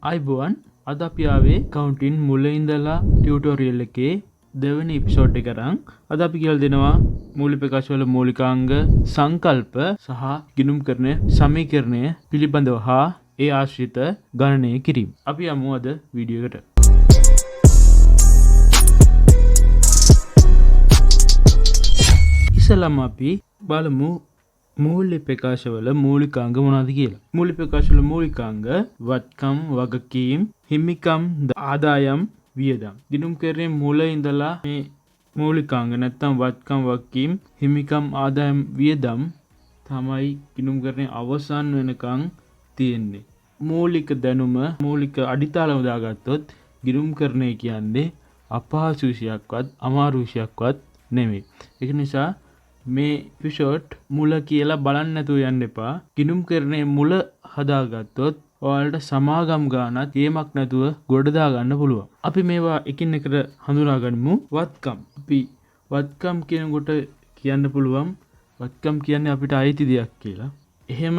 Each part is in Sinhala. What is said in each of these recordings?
අයිබෝවන් අද අපි ආවේ කවුන්ටින් මුල ඉඳලා ටියුටෝරියල් එකේ දෙවෙනි එපිසෝඩ් එක කරන් අද අපි කියලා දෙනවා මූලික ප්‍රකාශ වල මූලිකාංග සංකල්ප සහ ගිණුම් කරන සමීකරණය පිළිබඳව හා ඒ ආශ්‍රිත ගණනය කිරීම. අපි යමු අද වීඩියෝ එකට. ඉස්සෙල්ලාම අපි බලමු මූල්‍ය ප්‍රකාශවල මූලිකාංග මොනවද කියලා. මූල්‍ය ප්‍රකාශවල මූලිකාංග වත්කම්, වගකීම්, හිමිකම්, ආදායම්, වියදම්. ගිණුම් කරන්නේ මුල ඉඳලා මේ මූලිකාංග නැත්තම් වත්කම්, වගකීම්, හිමිකම්, ආදායම්, වියදම් තමයි ගිණුම් කරන්නේ අවසන් වෙනකන් තියෙන්නේ. මූලික දැනුම මූලික අඩිතාලම දාගත්තොත් ගිණුම් කරන්නේ කියන්නේ අපහසු විෂයක්වත් අමාරු විෂයක්වත් නෙමෙයි. ඒක නිසා මේ එපිසෝඩ් මුල කියලා බලන්න නැතුව යන්න එපා. ගිණුම් කරන්නේ මුල හදාගත්තොත් ඔයාලට සමාගම් ගානක් ගේමක් නැතුව ගොඩ දා ගන්න පුළුවන්. අපි මේවා එකින් එකට හඳුනා ගනිමු. වත්කම්. අපි වත්කම් කියනකොට කියන්න පුළුවන් වත්කම් කියන්නේ අපිට අයිති දෙයක් කියලා. එහෙම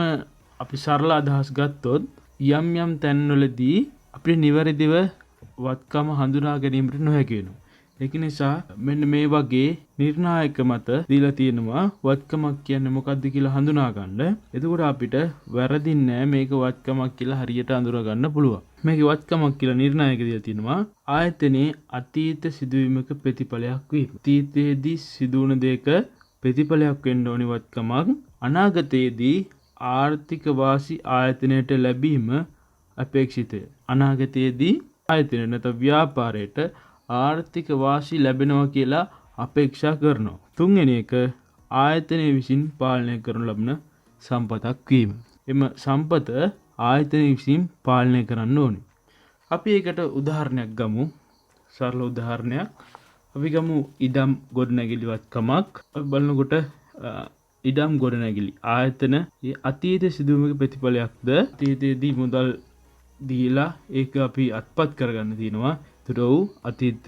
අපි සරල අදහස් ගත්තොත් යම් යම් තැන්වලදී අපිට නිවැරදිව වත්කම හඳුනා ගැනීමට නොහැකි වෙනවා. ඒක නිසා මෙන්න මේ වගේ නිර්ණායක මත දීලා තියෙනවා වත්කමක් කියන්නේ මොකක්ද කියලා හඳුනා ගන්න. එතකොට අපිට වැරදින්නේ මේක වත්කමක් කියලා හරියට අඳුර ගන්න පුළුවන්. මේක වත්කමක් කියලා නිර්ණායක දීලා තියෙනවා ආයතනයේ අතීත සිදුවීමක ප්‍රතිඵලයක් වීම. අතීතයේදී සිදුවුණ දෙයක ප්‍රතිඵලයක් වෙන්න ඕනි වත්කමක්. අනාගතයේදී ආර්ථික වාසි ආයතනයට ලැබීම අපේක්ෂිතය. අනාගතයේදී ආයතනය නැත්නම් ව්‍යාපාරයට ආර්ථික වාසි ලැබෙනවා කියලා අපේක්ෂා කරනවා. තුන්වෙනි එක ආයතනය විසින් පාලනය කරනු ලබන සම්පතක් වීම. එම සම්පත ආයතනය විසින් පාලනය කරන්න ඕනේ. අපි ඒකට උදාහරණයක් ගමු. සරල උදාහරණයක්. අපි ගමු ඉඩම් ගොඩනැගිලි වත්කමක්. අපි බලනකොට ඉඩම් ගොඩනැගිලි ආයතන අතීත සිදුවීමක ප්‍රතිඵලයක්ද අතීතයේදී මුදල් දීලා ඒක අපි අත්පත් කරගන්න තියෙනවා. තුරව අතීත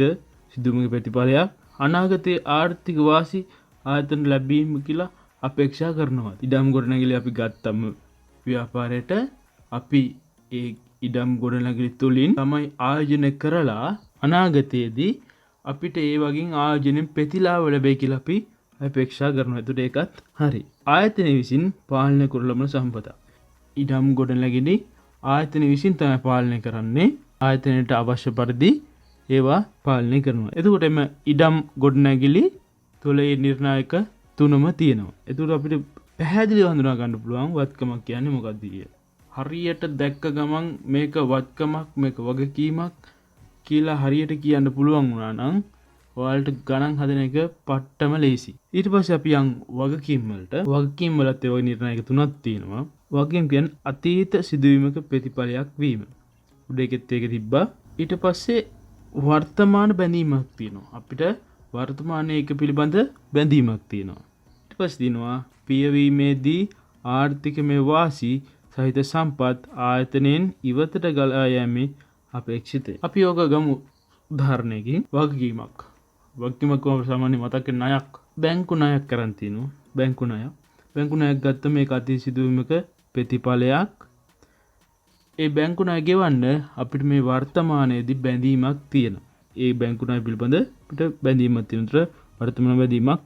සිදුවීමක ප්‍රතිඵලයක්. අනාගතයේ ආර්ථික වාසි ආයතන ලැබීම කියලා අපේක්ෂා කරනවා. ඉඩම් ගොඩනැගිලි අපි ගත්තම ව්‍යාපාරයට අපි ඒ ඉඩම් ගොඩනැගිලි තුලින් තමයි ආයෝජනය කරලා අනාගතයේදී අපිට ඒ වගේ ආයෝජනෙන් ප්‍රතිලාභ ලැබෙයි කියලා අපි අපේක්ෂා කරනවා. ඒකට ඒකත් හරි. ආයතන විසින් පාලනය කරන ලබන සම්පත. ඉඩම් ගොඩනැගිලි ආයතන විසින් තමයි පාලනය කරන්නේ. ආයතනයට අවශ්‍ය පරිදි ඒවා පාලනය කරනවා. එතකොට එම ඉඩම් ගොඩනැගිලි තුළ ඒ නිර්ණායක තුනම තියෙනවා. එතකොට අපිට පැහැදිලිව හඳුනා ගන්න පුළුවන් වත්කමක් කියන්නේ මොකක්ද කියලා. හරියට දැක්ක ගමන් මේක වත්කමක් මේක වගකීමක් කියලා හරියට කියන්න පුළුවන් වුණා නම් ඔයාලට ගණන් හදන එක පට්ටම ලේසි. ඊට පස්සේ අපි යන් වගකීම් වලට. වගකීම් වලත් ඒ වගේ නිර්ණායක තුනක් තියෙනවා. වගකීම් කියන්නේ අතීත සිදුවීමක ප්‍රතිඵලයක් වීම. උඩේකෙත් ඒක තිබ්බා. ඊට පස්සේ වර්තමාන බැඳීමක් තියෙනවා. අපිට වර්තමානයේ එක පිළිබඳ බැඳීමක් තියෙනවා. ඊට පස්සේ තියෙනවා පියවීමේදී ආර්ථිකමය වාසි සහිත සම්පත් ආයතනයෙන් ඉවතට ගලා යෑමේ අපේක්ෂිතය. අපි යෝග ගමු උදාහරණයකින් වගකීමක්. වගකීමක් කොහොමද සාමාන්‍ය මතක ණයක්. බැංකු ණයක් කරන් තිනු. බැංකු ණය. බැංකු ණයක් ගත්තම මේක අතීත සිදුවීමක ප්‍රතිඵලයක්. ඒ බැංකු ණය ගෙවන්න අපිට මේ වර්තමානයේදී බැඳීමක් තියෙනවා. ඒ බැංකු ණය පිළිබඳ අපිට බැඳීමක් තියෙනතර වර්තමාන බැඳීමක්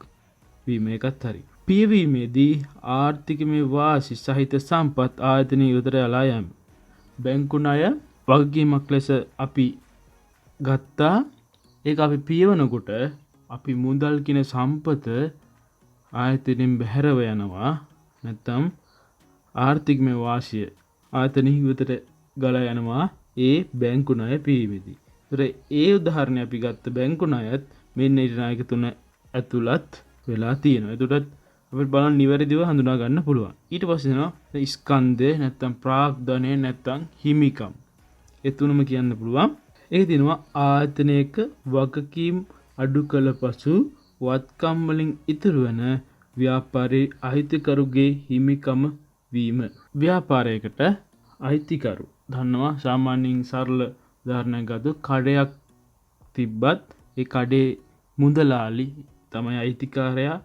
වීම එකත් හරි. පියවීමේදී ආර්ථිකමය වාසි සහිත සම්පත් ආයතනයේ ඉවතට යලා යෑම. බැංකු ණය වගකීමක් ලෙස අපි ගත්තා. ඒක අපි පියවනකොට අපි මුදල් කියන සම්පත ආයතනයෙන් බැහැරව යනවා. නැත්තම් ආර්ථිකමය වාසිය ආයතනයේ ඉවතට ගලා යනවා ඒ බැංකු ණය පියවීමේදී. ඒතර ඒ උදාහරණය අපි ගත්ත බැංකු ණයත් මේ නිර්ණායක තුන ඇතුළත් වෙලා තියෙනවා. ඒකට අපිට බලන්න නිවැරදිව හඳුනා ගන්න පුළුවන්. ඊට පස්සේ එනවා ස්කන්ධය නැත්තම් ප්‍රාග්ධනය නැත්තම් හිමිකම්. ඒ තුනම කියන්න පුළුවන්. ඒක තියෙනවා ආයතනයක වගකීම් අඩු කළ පසු වත්කම් වලින් ඉතුරු වෙන ව්‍යාපාරයේ අයිතිකරුගේ හිමිකම වීම. ව්‍යාපාරයකට අයිතිකරු දන්නවා සාමාන්‍යයෙන් සරල උදාහරණයක් ගත්තොත් කඩයක් තිබ්බත් ඒ කඩේ මුදලාලි තමයි අයිතිකාරයා.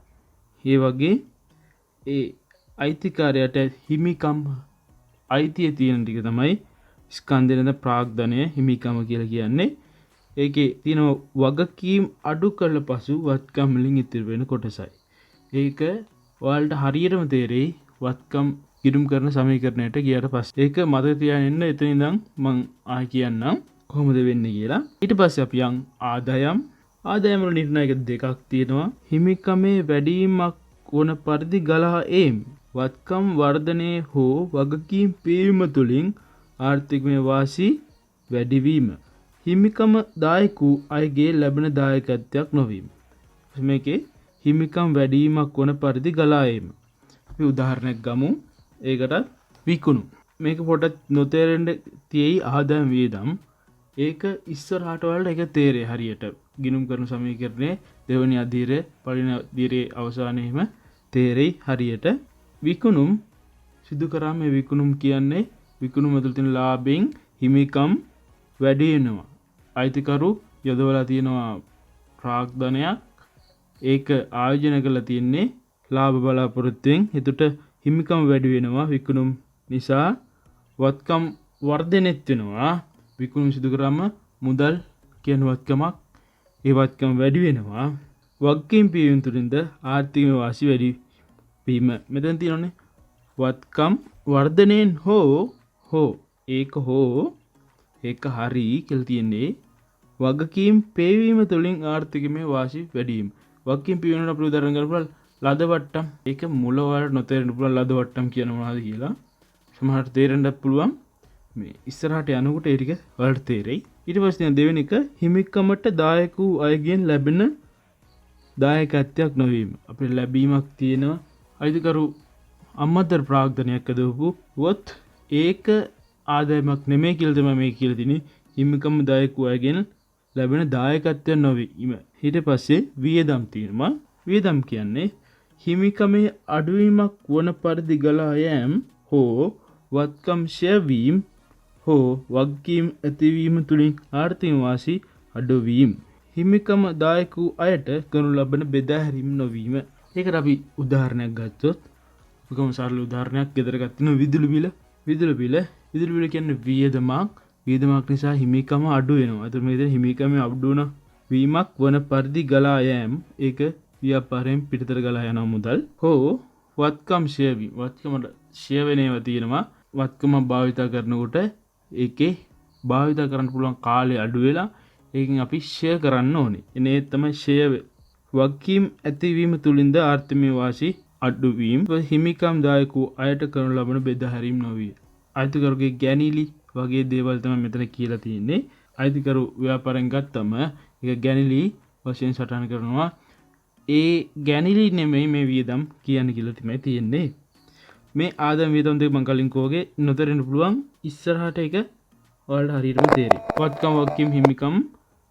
ඒ වගේ ඒ අයිතිකාරයට හිමිකම් අයිතිය තියෙන ටික තමයි ස්කන්ධේ නැත්නම් ප්‍රාග්ධනය හිමිකම කියලා කියන්නේ. ඒකේ තියෙන වගකීම් අඩු කළ පසු වත්කම් වලින් ඉතිරි වෙන කොටසයි. ඒක ඔයාලට හරියටම තේරෙයි වත්කම් ඉදුම් කරන සමීකරණයට ගියාට පස්සේ. ඒක මතක තියාගෙන ඉන්න. එතන ඉඳන් මම ආයි කියන්නම් කොහොමද වෙන්නේ කියලා. ඊට පස්සේ අපි යන් ආදායම් වල නිර්ණායක දෙකක් තියෙනවා. හිමිකමේ වැඩිවීමක් වන පරිදි ගලා ඒම්. වත්කම් වර්ධනය හෝ වගකීම් පිරීම තුළින් ආර්ථිකමය වාසි වැඩිවීම. හිමිකම දායකු අයගේ ලැබෙන දායකත්වයක් නොවීම. මේකේ හිමිකම් වැඩිවීමක් වන පරිදි ගලා ඒම. අපි උදාහරණයක් ගමු. ඒකට විකුණු. මේක පොඩක් නොතේරෙන්න තියෙයි ආදායම් වියදම්. ඒක ඉස්සරහට වලට ඒක තේරෙයි හරියට. ගිණුම් කරන සමීකරණයේ දෙවෙනි අධීරය පළවෙනි අධීරයේ අවසානයේම තේරෙයි හරියට. විකුණුම් සිදු කරාම මේ විකුණුම් කියන්නේ විකුණුම තුළ තියෙන ලාභයෙන් හිමිකම් වැඩි වෙනවා. අයිතිකරු යොදවලා තියෙනවා ප්‍රාග්ධනයක්. ඒක ආයෝජනය කරලා තියෙන්නේ ලාභ බලාපොරොත්තුෙන්. එතකොට හිමිකම් වැඩි වෙනවා විකුණුම් නිසා. වත්කම් වර්ධනෙත් වෙනවා. විකුණුම් සිදු කරාම මුදල් කියන වත්කමක් ඒ වත්කම් වැඩි වෙනවා. වගකීම් පිරීම තුළින්ද ආර්ථික වාසි වැඩි වීම. මෙතන තියෙනනේ වත්කම් වර්ධනයෙන් හෝ ඒක හරි කියලා තියෙන්නේ වගකීම් පේවීම තුළින් ආර්ථිකමය වාසි වැඩි වීම. වගකීම් පිරීමට අපි උදාහරණ ගන්න පුළුවන් ලද වට්ටම්. ඒක මුල වලට නොතේරෙන්න පුළුවන් ලද වට්ටම් කියන මොනවද කියලා. සමහරට තේරෙන්නත් පුළුවන්. මේ ඉස්සරහට යනකොට ඒ ටික වලට තේරෙයි. ඊට පස්සේ දෙවෙනි එක හිමිකමට දායක වූ අයගෙන් ලැබෙන දායකත්වයක් නොවීම. අපිට ලැබීමක් තියෙනවා. අයිතිකරු අමතර ප්‍රාග්ධනයක් හදුවොත් ඒක ආදායමක් නෙමෙයි කියලා තමයි මේ කියලා තියෙන්නේ. හිමිකම දායක වූ අයගෙන් ලැබෙන දායකත්වය නොවීම. ඊට පස්සේ වියදම් තියෙනවා. වියදම් කියන්නේ හිමිකමේ අඩුවීමක් වන පරිදි ගලා යෑම හෝ වත්කම් ෂෙයාවීම හෝ වගකීම් ඇතිවීම තුළින් ආර්ථික වාසි අඩුවීම. හිමිකම දායක වූ අයට කරනු ලබන බෙදා හැරීම නොවීම. ඒකට අපි උදාහරණයක් ගත්තොත් ඔකම සරල උදාහරණයක් ගෙදර ගන්න විදුලි බිල. විදුලි බිල කියන්නේ වියදමක්. වියදමක් නිසා හිමිකම අඩු වෙනවා. ඒතර මේ හිමිකම අඩු වෙන වීමක් වන පරිදි ගලා යෑම. ඒක ව්‍යාපාරයෙන් පිටතට ගලා යන මුදල්. හෝ වත්කම් ෂෙයාවීම. වත්කමට ෂෙයා වෙනේවා තියෙනවා. වත්කම භාවිත කරනකොට ඒකේ භාවිත කරන්න පුළුවන් කාලය අඩු වෙලා ඒකෙන් අපි ෂෙයා කරන්න ඕනේ. එනේ තමයි ෂෙයා වගකීම් ඇතිවීම තුළින්ද ආර්ථිකමය වාසි අඩුවීම. හිමිකම් දායක අයට කරනු ලබන බෙදා හැරීම නොවිය. අයිතිකරුගේ ගැනීලි වගේ දේවල් තමයි මෙතන කියලා තියෙන්නේ. අයිතිකරු ව්‍යාපාරයෙන් ගත්තම ඒක ගැනීලි වශයෙන් සටහන් කරනවා. ඒ ගැනීලි නෙමෙයි මේ වියදම් කියන්නේ කියලා තමයි තියෙන්නේ. මේ ආදායම් වියදම් දෙක මම කලින් කෝගේ නොතරින්න පුළුවන්. ඉස්සරහට ඒක ඔයාලට හරියටම තේරෙයි. වත්කම් වගකීම් හිමිකම්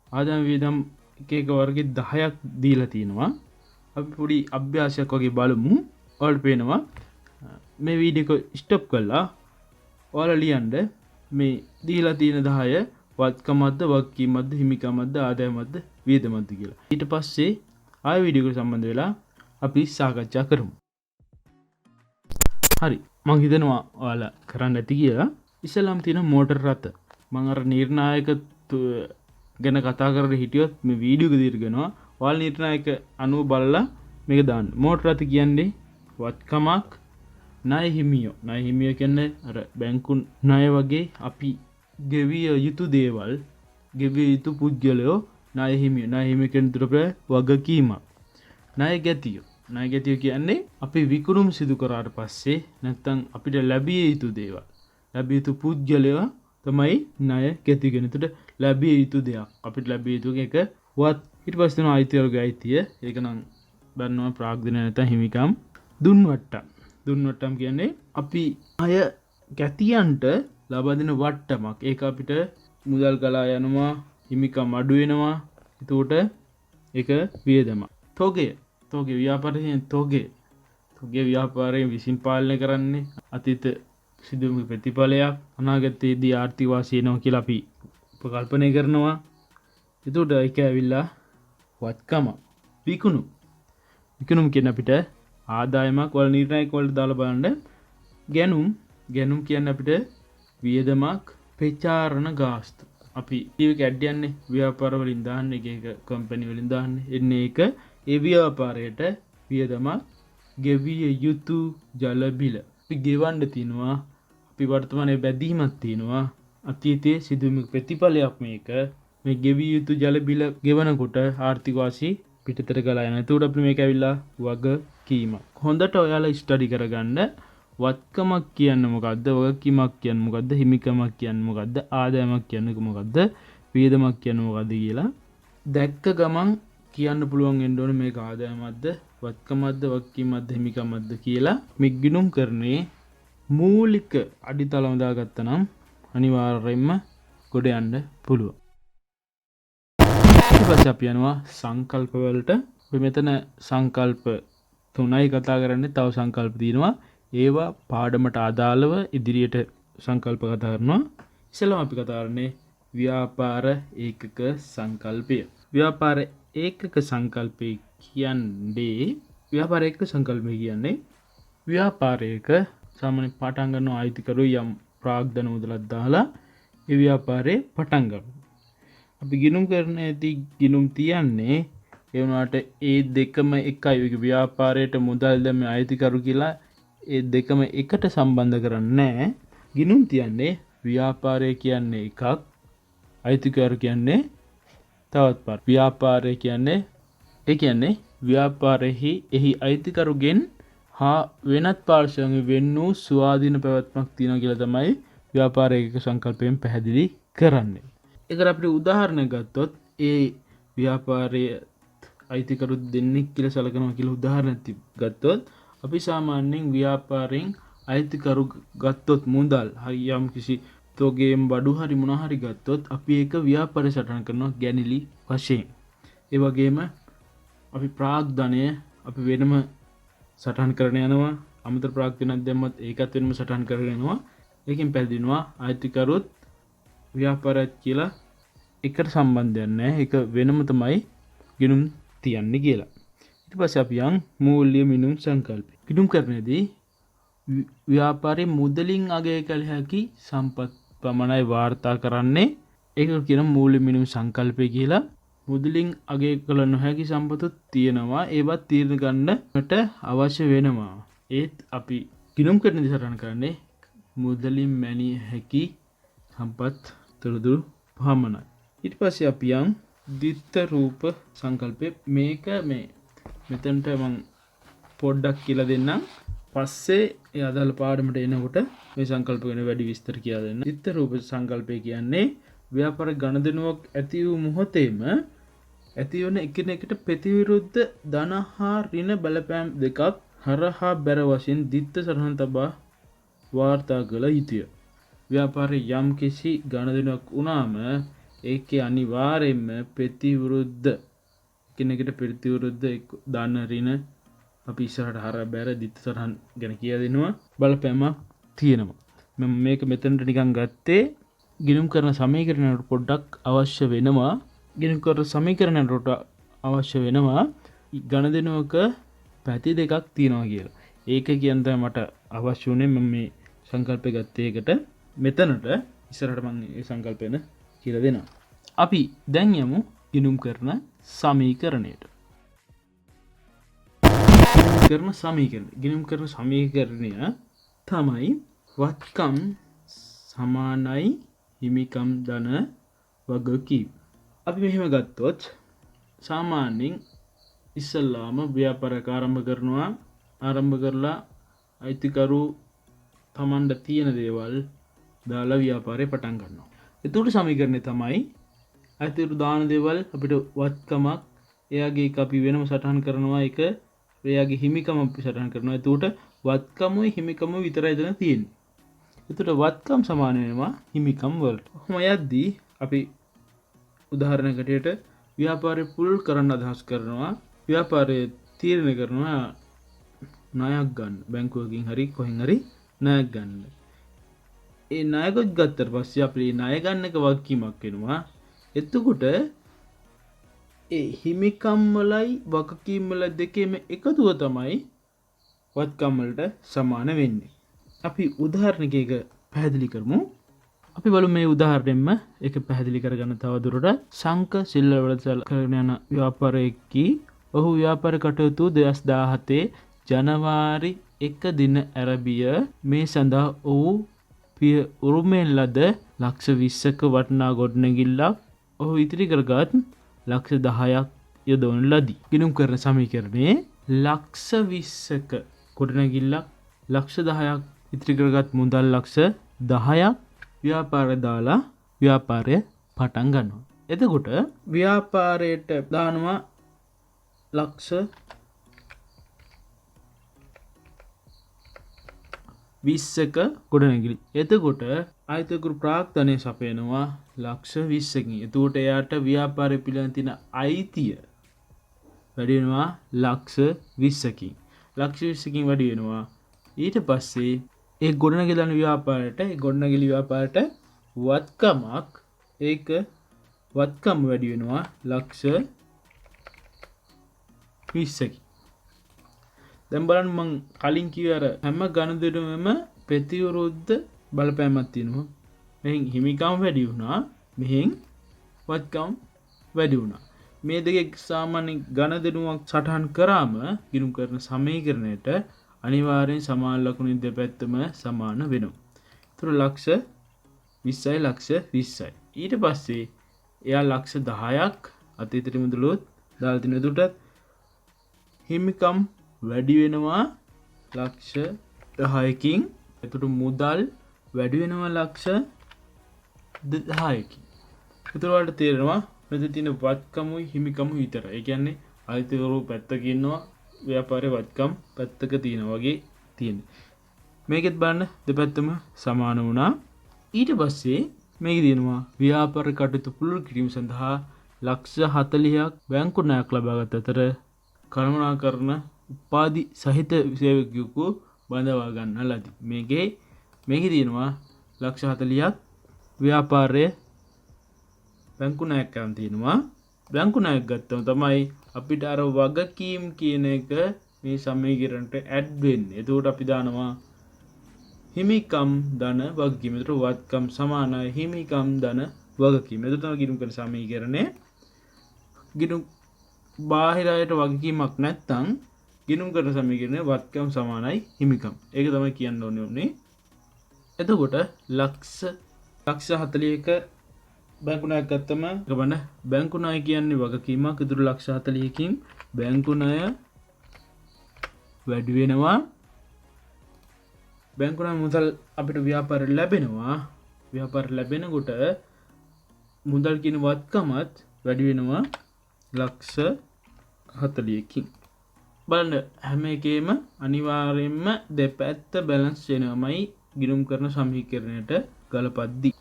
ආදායම් වියදම් එක වර්ග 10ක් දීලා තිනවා. අපි පොඩි අභ්‍යාසයක් වගේ බලමු. ඔයාලට පේනවා මේ වීඩියෝ එක ස්ටොප් කරලා ඔයාලා ලියන්න මේ දීලා තියෙන 10 වත්කමක්ද වගකීමක්ද හිමිකමක්ද ආදායමක්ද වියදමක්ද කියලා. ඊට පස්සේ ආයෙ වීඩියෝ එකට සම්බන්ධ වෙලා අපි සාකච්ඡා කරමු. හරි. මම හිතනවා ඔයාලා කරන්න ඇති කියලා. ඉස්සෙල්ලාම තියෙන මෝටර රථ. මම අර නිර්ණායක ගැන කතා කරලා හිටියොත් මේ වීඩියෝ එක දීර්ඝනවා. ඔයාලා නිර්ණායක අනුව බලලා මේක දාන්න. මෝටර රථ කියන්නේ වත්කමක් ණය හිමියෝ. ණය හිමියෝ කියන්නේ අර බැංකු ණය වගේ අපි ගෙවිය යුතු දේවල්, ගෙවිය යුතු පුද්ගලයෝ ණය හිමියෝ. ණය හිමියෝ කියන දුරප වගකීමක්. ණය ගැතියෝ. ණය ගැතියෝ කියන්නේ අපි විකුණුම් සිදු කරාට පස්සේ නැත්නම් අපිට ලැබිය යුතු දේවල්. ලැබිය යුතු පුද්ගලයෝ තමයි ණය ගැතියෝ කියන. එතකොට ලැබිය යුතු දෙයක්. අපිට ලැබිය යුතු එක වත්. ඊට පස්සේ තියෙනවා අයිතිවර්ග අයිතිය. ඒක නම් දන්නවා ප්‍රාග්ධනය නැත්නම් හිමිකම්. දුන් වට්ටම්. දුන් වට්ටම් කියන්නේ අපි අය ගැතියන්ට ලබා දෙන වට්ටමක්. ඒක අපිට මුදල් ගලා යනවා, හිමිකම් අඩු වෙනවා. එතකොට ඒක වියදමක්. තොගය ව්‍යාපාරයේ තොගය ව්‍යාපාරයෙන් විසින් පාලනය කරන්නේ අතීත සිදුවීම් ප්‍රතිඵලයක්. අනාගතයේදී ආර්ථික වාසි එනවා කියලා අපි උපකල්පනය කරනවා. එතකොට ඒක ඇවිල්ලා වත්කම. විකුණුම් කියන අපිට ආදායමක් වල නිර්ණායක වලට දාලා බලන්න. ගැනුම් කියන්නේ අපිට වියදමක්. ප්‍රචාරණ ගාස්තු. අපි ඒක ඇඩ් යන්නේ ව්‍යාපාර වලින් දාන්නේ එක කම්පැනි වලින් දාන්නේ. එන්නේ ඒක ඒ ව්‍යාපාරයට වියදමක් ගෙවිය යුතු ජල බිල. අපි ගෙවන්න තියනවා. අපි වර්තමානයේ බැඳීමක් තියනවා. අතීතයේ සිදුවීම් ප්‍රතිඵලයක් මේක. මේ ගෙවිය යුතු ජල බිල ගෙවනකොට ආර්ථික වාසි පිටතට ගලා යනවා. ඒකට අපි මේක ඇවිල්ලා වගකීමක්. හොඳට ඔයාලා ස්ටඩි කරගන්න. වත්කමක් කියන්නේ මොකද්ද? වගකීමක් කියන්නේ මොකද්ද? හිමිකමක් කියන්නේ මොකද්ද? ආදායමක් කියන්නේ මොකද්ද? වියදමක් කියන්නේ මොකද්ද කියලා දැක්ක ගමන් කියන්න පුළුවන් වෙන්න ඕනේ මේක ආදායමක්ද, වත්කමක්ද, වගකීමක්ද, හිමිකමක්ද කියලා. මේ ගිණුම් කරන්නේ මූලික අඩිතලම දාගත්තා නම් අනිවාර්යයෙන්ම ගොඩ යන්න පුළුවන්. ඊට පස්සේ අපි යනවා සංකල්ප වලට. අපි මෙතන සංකල්ප 3යි කතා කරන්නේ. තව සංකල්ප තියෙනවා. ඒවා පාඩමට අදාළව ඉදිරියට සංකල්ප කතා කරනවා. ඉස්සෙල්ලාම අපි කතා කරන්නේ ව්‍යාපාර ඒකක සංකල්පය. ව්‍යාපාර ඒකක සංකල්පය කියන්නේ ව්‍යාපාරයක සාමාන්‍ය පටන් ගන්න අයිතිකරු යම් ප්‍රාග්ධන මුදලක් දාලා ඒ ව්‍යාපාරේ පටන් ගන්නවා. අපි ගිණුම් කරන ඇති ගිණුම් තියන්නේ ඒ වුණාට ඒ දෙකම එකයි. ව්‍යාපාරයට මුදල් දැම්මේ අයිතිකරු කියලා ඒ දෙකම එකට සම්බන්ධ කරන්නේ නැහැ. ගිණුම් තියන්නේ ව්‍යාපාරය කියන්නේ එකක්, අයිතිකරු කියන්නේ තවත් පාර. ව්‍යාපාරය කියන්නේ ව්‍යාපාරෙහි එහි අයිතිකරුගෙන් හා වෙනත් පාර්ශවයෙන් වෙන් වූ ස්වාධීන පැවැත්මක් තියෙනවා කියලා තමයි ව්‍යාපාරයක සංකල්පයෙන් පැහැදිලි කරන්නේ. ඒකට අපිට උදාහරණයක් ගත්තොත් ඒ ව්‍යාපාරයේ අයිතිකරු දෙන්නෙක් කියලා සැලකනවා කියලා උදාහරණයක් ගත්තොත් අපි සාමාන්‍යයෙන් ව්‍යාපාරයෙන් අයිතිකරු ගත්තොත් මුදල් යම් කිසි තෝගේම් බඩු හරි මොනවා හරි ගත්තොත් අපි ඒක ව්‍යාපාරය සටහන් කරනවා ගැනිලි වශයෙන්. ඒ වගේම අපි ප්‍රාග්ධනය අපි වෙනම සටහන් කරගෙන යනවා. අමතර ප්‍රාග්ධනයක් දැම්මත් ඒකත් වෙනම සටහන් කරගෙන යනවා. ඒකෙන් පැහැදිලිනවා අයිතිකරුත් ව්‍යාපාරයත් කියලා එකට සම්බන්ධයක් නැහැ. ඒක වෙනම තමයි ගිණුම් තියන්නේ කියලා. ඊට පස්සේ අපි යන් මූල්‍ය මිනුම් සංකල්පය. ගිණුම් කරනදී ව්‍යාපාරයේ මුදලින් අගය කළ හැකි සම්පත් පමණයි වාර්තා කරන්නේ. ඒක කියන මූල්‍ය මිනුම් සංකල්පය කියලා. මුදලින් අගය කළ නොහැකි සම්පතුත් තියෙනවා. ඒවත් තීරණ ගන්නට අවශ්‍ය වෙනවා. ඒත් අපි ගිණුම් කරනදී සටහන් කරන්නේ මුදලින් මැනිය හැකි සම්පත් තොරතුරු පමණයි. ඊට පස්සේ අපි යන් ද්විත්ව රූප සංකල්පය. මේක මෙතනට මම පොඩ්ඩක් කියලා දෙන්නම්. පස්සේ ඒ අදාළ පාඩමට එනකොට මේ සංකල්ප ගැන වැඩි විස්තර කියලා දෙන්න. ද්විත්ව රූප සංකල්පය කියන්නේ ව්‍යාපාර ගණදෙනුවක් ඇති වූ මොහොතේම ඇතිවන එකිනෙකට ප්‍රතිවිරුද්ධ ධන හා ඍණ බලපෑම් දෙකක් හරහා බැර වශයෙන් ද්විත්ව සටහන් තබා වාර්තා කළ යුතුය. ව්‍යාපාරයේ යම් කිසි ගණදෙනුවක් වුණාම ඒකේ අනිවාර්යයෙන්ම ප්‍රතිවිරුද්ධ කෙනෙකුට ප්‍රතිවිරුද්ධ ධන ඍණ අපි ඉස්සරහට හරහා බැර ද්විත්ව සටහන් ගැන කියලා දෙනවා. බලපෑමක් තියෙනවා. මම මේක මෙතනට නිකන් ගත්තේ ගිණුම් කරන සමීකරණයට පොඩ්ඩක් අවශ්‍ය වෙනවා. ගිණුම් කරන සමීකරණයට අවශ්‍ය වෙනවා ගණදෙනුවක පැති දෙකක් තියෙනවා කියලා. ඒක කියන තමයි මට අවශ්‍ය වුණේ. මම මේ සංකල්පය ගත්තේ ඒකට. මෙතනට ඉස්සරහට මම මේ සංකල්පයන කියලා දෙනවා. අපි දැන් යමු ගිණුම් කරන සමීකරණයට. ගිණුම් කරන සමීකරණය තමයි වත්කම් සමානයි හිමිකම් ධන වගකීම්. අපි මෙහෙම ගත්තොත් සාමාන්‍යයෙන් ඉස්සල්ලාම ව්‍යාපාරයක් ආරම්භ කරලා අයිතිකරු තමන්ට තියෙන දේවල් දාලා ව්‍යාපාරය පටන් ගන්නවා. එතකොට සමීකරණය තමයි අයිතිකරු දාන දේවල් අපිට වත්කමක් එයාගේ එක අපි වෙනම සටහන් කරනවා. ඒක එයාගේ හිමිකම අපි සටහන් කරනවා. එතකොට වත්කමුයි හිමිකම විතරයි එතන තියෙන්නේ. එතකොට වත්කම් සමාන වෙනවා හිමිකම් වලට. කොහොම යද්දී අපි උදාහරණයකට ව්‍යාපාරය පුළුල් කරන්න අදහස් කරනවා. ව්‍යාපාරය තීරණය කරනවා ණයක් ගන්න. බැංකුවකින් හරි කොහෙන් හරි ණයක් ගන්න. ඒ ණයකොත් ගත්තට පස්සේ අපි ණය ගන්න එක වගකීමක් වෙනවා. එතකොට ඒ හිමිකම් වලයි වගකීම් වල දෙකේම එකතුව තමයි වත්කම් වලට සමාන වෙන්නේ. අපි උදාහරණයක පැහැදිලි කරමු. අපි බලමු මේ උදාහරණයෙන්ම ඒක පැහැදිලි කරගන්න තව දුරට සංක සිල්වල කරගෙන යන ව්‍යාපාරයේකි ඔහු ව්‍යාපාර කටයුතු 2017 ජනවාරි 1 දින ආරම්භය මේ සඳහා ඔහු පිය උරුමයෙන් ලද ලක්ෂ 20ක වටිනා ගොඩනැගිල්ලක් ඔහු ඉතිරි කරගත් ලක්ෂ 10ක් යොදවන ලදී. ගිණුම් කරන සමීකරණයේ ලක්ෂ 20ක ගොඩනැගිල්ලක් ලක්ෂ 10ක් ඉතිරි කරගත් මුදල් ලක්ෂ 10ක් ව්‍යාපාරය දාලා ව්‍යාපාරය පටන් ගන්නවා. එතකොට ව්‍යාපාරයට දානවා ලක්ෂ 20ක ගොඩනැගිලි. එතකොට අයිතිකරු ප්‍රාග්ධනය සපයනවා ලක්ෂ 20කින්. එතකොට එයාට ව්‍යාපාරය පිළිබඳ තියෙන අයිතිය වැඩි වෙනවා ලක්ෂ 20කින්. ලක්ෂ 20කින් වැඩි වෙනවා. ඊට පස්සේ ඒ ගොඩනැගිලි දාන ව්‍යාපාරයට ඒ ගොඩනැගිලි ව්‍යාපාරයට වත්කමක් ඒක වත්කම වැඩි වෙනවා ලක්ෂ 20කින්. දැන් බලන්න මම කලින් කිව්ව අර හැම ගණදෙනුවෙම ප්‍රතිවිරුද්ධ බලපෑමක් තියෙනවා. මෙහෙන් හිමිකම් වැඩි වුණා, මෙහෙන් වත්කම් වැඩි වුණා. මේ දෙකේ සාමාන්‍ය ගණදෙනුවක් සටහන් කරාම ගිණුම් කරන සමීකරණයට අනිවාර්යෙන් සමාන ලකුණු දෙපැත්තම සමාන වෙනවා. ඒතර ලක්ෂ 20යි ලක්ෂ 20යි. ඊට පස්සේ එයා ලක්ෂ 10ක් අතීතෙට මුදලුත් දාලා තින දුටත් හිමිකම් වැඩි වෙනවා ලක්ෂ 10කින්. එතකොට මුදල් වැඩි වෙනවා ලක්ෂ 10කින්. ඒතර වලට තේරෙනවා මෙතන තියෙන වත්කමුයි හිමිකමුයි විතරයි. ඒ කියන්නේ අයිතිකරු පැත්තක ඉන්නවා ව්‍යාපාරයේ වත්කම් පැත්තක තියෙනවා වගේ තියෙන්නේ. මේකෙත් බලන්න දෙපැත්තම සමාන වුණා. ඊට පස්සේ මේක තියෙනවා ව්‍යාපාර කටයුතු පුළුල් කිරීම සඳහා ලක්ෂ 40ක් බැංකු ණයක් ලබාගත් අතර කළමනාකරන උපාධි සහිත සේවකයෙකු බඳවා ගන්න ලදී. මේකේ තියෙනවා ලක්ෂ 40ක් ව්‍යාපාරයේ බැංකු ණයක් ගන්න තියෙනවා. බැංකු ණයක් ගත්තම තමයි අපිට අර වගකීම් කියන එක මේ සමීකරණයට ඇඩ් වෙන්නේ. එතකොට අපි දානවා හිමිකම් ධන වගකීම. ඒතර වත්කම් සමානයි හිමිකම් ධන වගකීම. ඒක තමයි ගිණුම් කරන සමීකරණය. ගිණුම් බාහිර අයට වගකීමක් නැත්නම් ගිණුම් කරන සමීකරණය වත්කම් සමානයි හිමිකම්. ඒක තමයි කියන්න ඕනේ. එතකොට ලක්ෂ 40ක බැංකු ණයක් ගත්තම ගමන බැංකු ණය කියන්නේ වගකීමක්. ඒතර ලක්ෂ 40කින් බැංකු ණය වැඩි වෙනවා. බැංකු ණය මුදල් අපිට ව්‍යාපාර ලැබෙනවා. ව්‍යාපාර ලැබෙනකොට මුදල් කියන වත්කමත් වැඩි වෙනවා ලක්ෂ 40කින්. බලන්න හැම එකේම අනිවාර්යයෙන්ම දෙපැත්ත බැලන්ස් වෙනවමයි ගිණුම් කරන සමීකරණයට ගලපද්දී.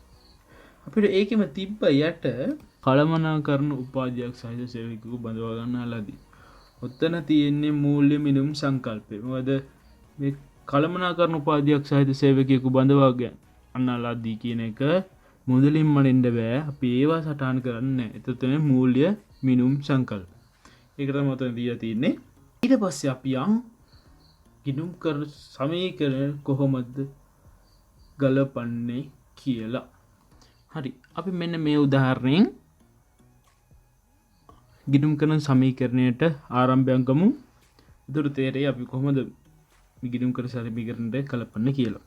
අපිට ඒකෙම තිබ්බ යට කළමනාකරන උපාධියක් සහිත සේවකයෙකු බඳවා ගන්නලාදී. ඔතන තියෙන්නේ මූල්‍ය මිනිමුම් සංකල්පය. මොකද මේ කළමනාකරන උපාධියක් සහිත සේවකයෙකු බඳවා ගන්නලාදී කියන එක මුදලින් මනින්න බෑ. අපි ඒවා සටහන් කරන්නේ නැහැ. ඒත් තමයි මූල්‍ය මිනිමුම් සංකල්ප. ඒක තමයි ඔතන දීලා තියෙන්නේ. ඊට පස්සේ අපි යම් ගිණුම් කරන සමීකරණ කොහොමද ගලපන්නේ කියලා. හරි. අපි මෙන්න මේ උදාහරණයෙන් ගිණුම් කරන සමීකරණයට ආරම්භයක් ගමු. ඒතර තේරෙයි අපි කොහොමද මේ ගිණුම් කරන සමීකරණයට ගලපන්නේ කියලා.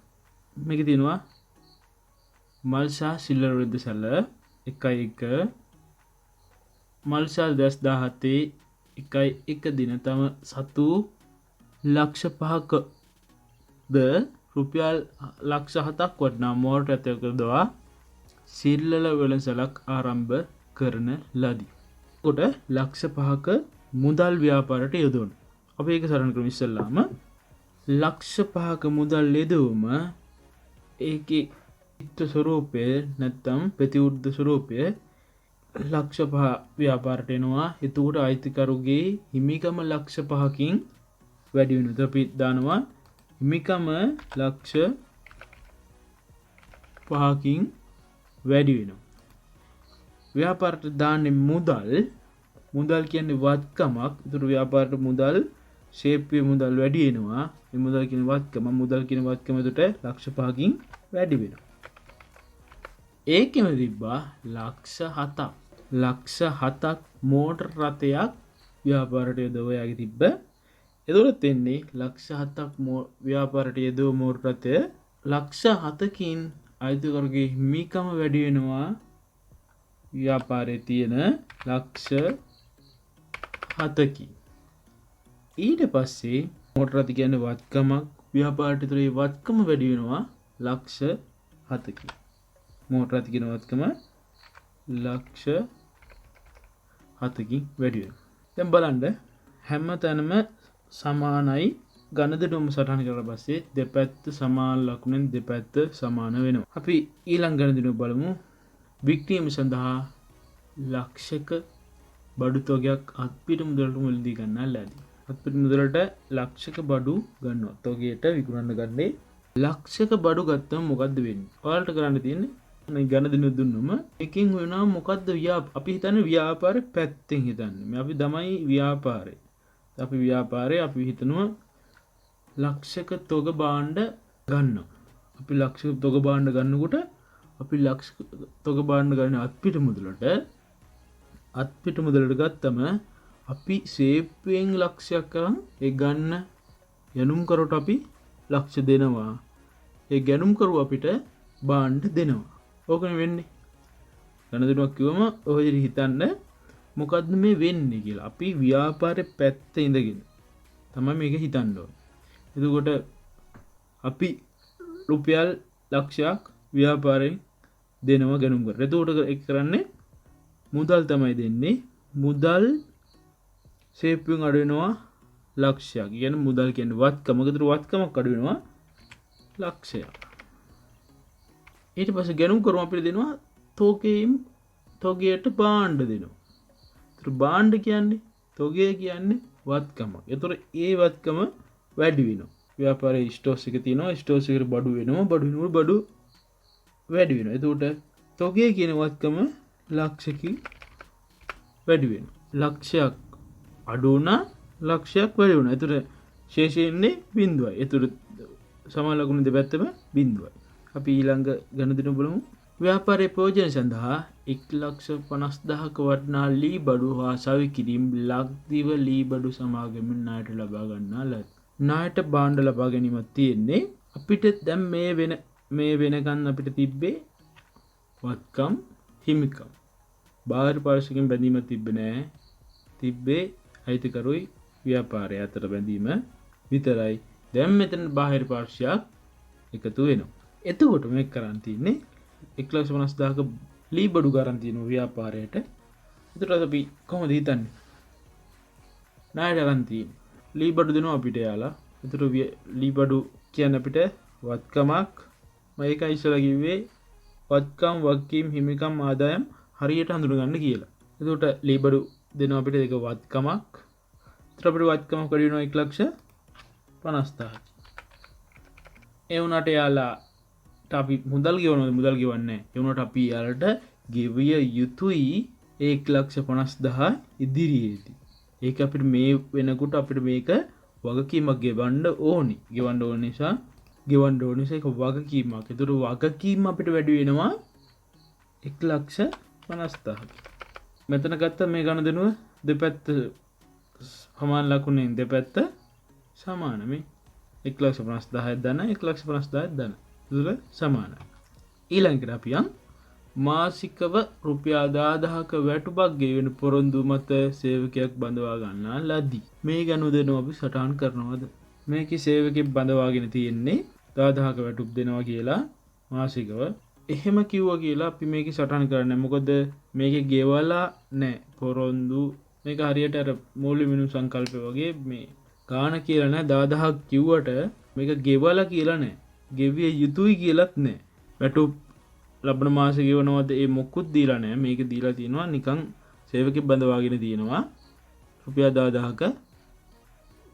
මේකේ තියෙනවා මල්සා සිල්වර විරුද්ධ සැල 1:1 මල්සා 2017 1:1 දින තම සතු ලක්ෂ 5ක ද රුපියල් ලක්ෂ 7ක් වටිනා මෝටර ඇතකදවා සිල්ලල වෙළඳසලක් ආරම්භ කරන ලදී. කොට ලක්ෂ 5ක මුදල් ව්‍යාපාරයට යොදවන. අපි ඒක සරණ කරමු ඉස්සෙල්ලාම. ලක්ෂ 5ක මුදල් යෙදවුම ඒකේ ඉත්තු ස්වරූපය නැත්නම් ප්‍රතිවෘද්ධ ස්වරූපය ලක්ෂ 5 ව්‍යාපාරයට එනවා. එතකොට අයිතිකරුගේ හිමිකම ලක්ෂ 5කින් වැඩි වෙනවා. අපි දානවා හිමිකම ලක්ෂ 5කින් වැඩි වෙනවා. ව්‍යාපාරයට දාන්නේ මුදල් කියන්නේ වත්කමක්. ඒතර ව්‍යාපාරයට මුදල් ශේප්පේ මුදල් වැඩි වෙනවා. මේ මුදල් කියන වත්කම එතකොට ලක්ෂ 5කින් වැඩි වෙනවා. ඒකෙම තිබ්බා ලක්ෂ 7ක්. ලක්ෂ 7ක් මෝටර් රථයක් ව්‍යාපාරයට යොදවයාගේ තිබ්බ. එතකොට එන්නේ ලක්ෂ 7ක් ව්‍යාපාරයට යොදව මෝටර් රථය ලක්ෂ 7කින් අයිතිකරුගේ හිමිකම වැඩි වෙනවා ව්‍යාපාරයේ තියෙන ලක්ෂ 7කින්. ඊට පස්සේ මෝටර් රථ කියන්නේ වත්කමක්. ව්‍යාපාරයට තුරේ වත්කම වැඩි වෙනවා ලක්ෂ 7කින්. මෝටර් රථ කියන වත්කම ලක්ෂ 7කින් වැඩි වෙනවා. දැන් බලන්න හැම තැනම සමානයි ගණදෙනුම සටහන් කරලා පස්සේ දෙපැත්ත සමාන ලකුණෙන් දෙපැත්ත සමාන වෙනවා. අපි ඊළඟ ගණදෙනුම බලමු. වික්ටීම සඳහා ලක්ෂක බඩු තොගයක් අත්පිට මුදලට මුලදී ගන්නා ලදී. අත්පිට මුදලට ලක්ෂක බඩු ගන්නවා. තොගයට විකුණන්න ගන්නේ ලක්ෂක බඩු ගත්තම මොකද්ද වෙන්නේ? ඔයාලට කරන්න තියෙන්නේ මේ ගණදෙනු දුන්නම එකකින් වෙනවා මොකද්ද අපි හිතන්නේ ව්‍යාපාරේ පැත්තෙන් හිතන්නේ. මේ අපි තමයි ව්‍යාපාරේ. අපි ව්‍යාපාරේ අපි හිතනවා ලක්ෂක තොග භාණ්ඩ ගන්නවා. අපි ලක්ෂක තොග භාණ්ඩ ගන්නකොට අපි ලක්ෂක තොග භාණ්ඩ ගන්න අත්පිට මුදලට ගත්තම අපි සේප්පුවෙන් ලක්ෂයක් කරන් ඒ ගන්න යනුම් කරොට අපි ලක්ෂ දෙනවා. ඒ ගැනුම් කරුව අපිට භාණ්ඩ දෙනවා. ඕකනේ වෙන්නේ. ගණදෙනුවක් කිව්වම ඔය විදිහට හිතන්න මොකද්ද මේ වෙන්නේ කියලා. අපි ව්‍යාපාරේ පැත්තේ ඉඳගෙන තමයි මේක හිතන්න ඕනේ. එතකොට අපි රුපියල් ලක්ෂයක් ව්‍යාපාරයෙන් දෙනවා ගණන් කරලා. එතකොට ඒක කරන්නේ මුදල් තමයි දෙන්නේ. මුදල් සේප්පුවෙන් අඩු වෙනවා ලක්ෂයක්. කියන්නේ මුදල් කියන්නේ වත්කම. ඒකට වත්කමක් අඩු වෙනවා ලක්ෂයක්. ඊට පස්සේ ගණන් කරුම අපිට දෙනවා තොගයට භාණ්ඩ දෙනවා. ඒතර භාණ්ඩ කියන්නේ තොගය කියන්නේ වත්කම. ඒතර ඒ වත්කම වැඩි වෙනවා. ව්‍යාපාරයේ ස්ටෝස් එක තියෙනවා. ස්ටෝස් එකට බඩු වෙනවා. බඩු වැඩි වෙනවා. එතකොට තොගය කියන වත්කම ලක්ෂකින් වැඩි වෙනවා. ලක්ෂයක් අඩු වුණා ලක්ෂයක් වැඩි වුණා. එතකොට ශේෂයෙන්නේ බිඳුවයි. එතකොට සමාන ලකුණු දෙපැත්තම බිඳුවයි. අපි ඊළඟ ගණදෙනු බලමු. ව්‍යාපාරයේ ප්‍රයෝජන සඳහා 1,50,000ක වටිනා ලී බඩු හා සවි කිරීම ලක්දිව ලී බඩු සමාගමෙන් ණයට ලබා ගන්නා ලද. ණයට භාණ්ඩ ලබා ගැනීමක් තියෙන්නේ. අපිට දැන් මේ වෙනකන් අපිට තිබ්බේ වත්කම් හිමිකම්. බාහිර පාර්ශ්වයෙන් බැඳීමක් තිබ්බේ නෑ. තිබ්බේ අයිතිකරුයි ව්‍යාපාරය අතර බැඳීම විතරයි. දැන් මෙතන බාහිර පාර්ශ්වයක් එකතු වෙනවා. එතකොට මේක කරන් තියන්නේ 1,50,000ක ලී බඩු ගන්න තියෙනවා ව්‍යාපාරයට. එතකොට අපි කොහොමද හිතන්නේ? ණයට ගන්න තියෙන්නේ. ලී බඩු දෙනවා අපිට යාලා. එතකොට ලී බඩු කියන්නේ අපිට වත්කමක්. මම ඒක ඉස්සලා කිව්වේ වත්කම් වගකීම් හිමිකම් ආදායම් හරියට හඳුනගන්න කියලා. එතකොට ලී බඩු දෙනවා අපිට ඒක වත්කමක්. එතකොට අපිට වත්කමක් වැඩි වෙනවා 1,50,000. ඒ වුණාට යාලා අපි මුදල් ගෙවන්නේ නැහැ. ඒ වුණාට අපි යාලට ගෙවිය යුතුයි 1,50,000 ඉදිරියේදී. ඒක අපිට මේ වෙනකොට අපිට මේක වගකීමක් ගෙවන්න ඕනි. ගෙවන්න ඕන නිසා ඒක වගකීමක්. ඒතර වගකීම අපිට වැඩි වෙනවා 1,50,000. මෙතන ගත්ත මේ ගණදෙනුව දෙපැත්ත සමාන ලකුණෙන් දෙපැත්ත සමාන. මේ 1,50,000ක් දාන 1,50,000ක් දාන. ඒක සමානයි. ඊළඟට අපි මාසිකව රුපියල් 10,000ක වැටුපක් ගෙවන පොරොන්දු මත සේවකයෙක් බඳවා ගන්නා ලදී. මේ ගනුදෙනුව අපි සටහන් කරනවද? මේකේ සේවකයෙක් බඳවාගෙන තියෙන්නේ 10,000ක වැටුප් දෙනවා කියලා මාසිකව. එහෙම කිව්වා කියලා අපි මේකේ සටහන් කරන්නේ. මොකද මේකේ ගෙවලා නැහැ පොරොන්දු. මේක හරියට අර මූල්‍ය මිනු සංකල්පය වගේ මේ ගාන කියලා නැහැ. 10,000ක් කිව්වට මේක ගෙවලා කියලා නැහැ. ගෙවිය යුතුයි කියලාත් නැහැ. වැටුප් ලබන මාසේ ගෙවනවද ඒ මොකුත් දීලා නැහැ. මේක දීලා තියෙනවා නිකන් සේවකෙක් බඳවාගෙන තියෙනවා රුපියල් 10,000ක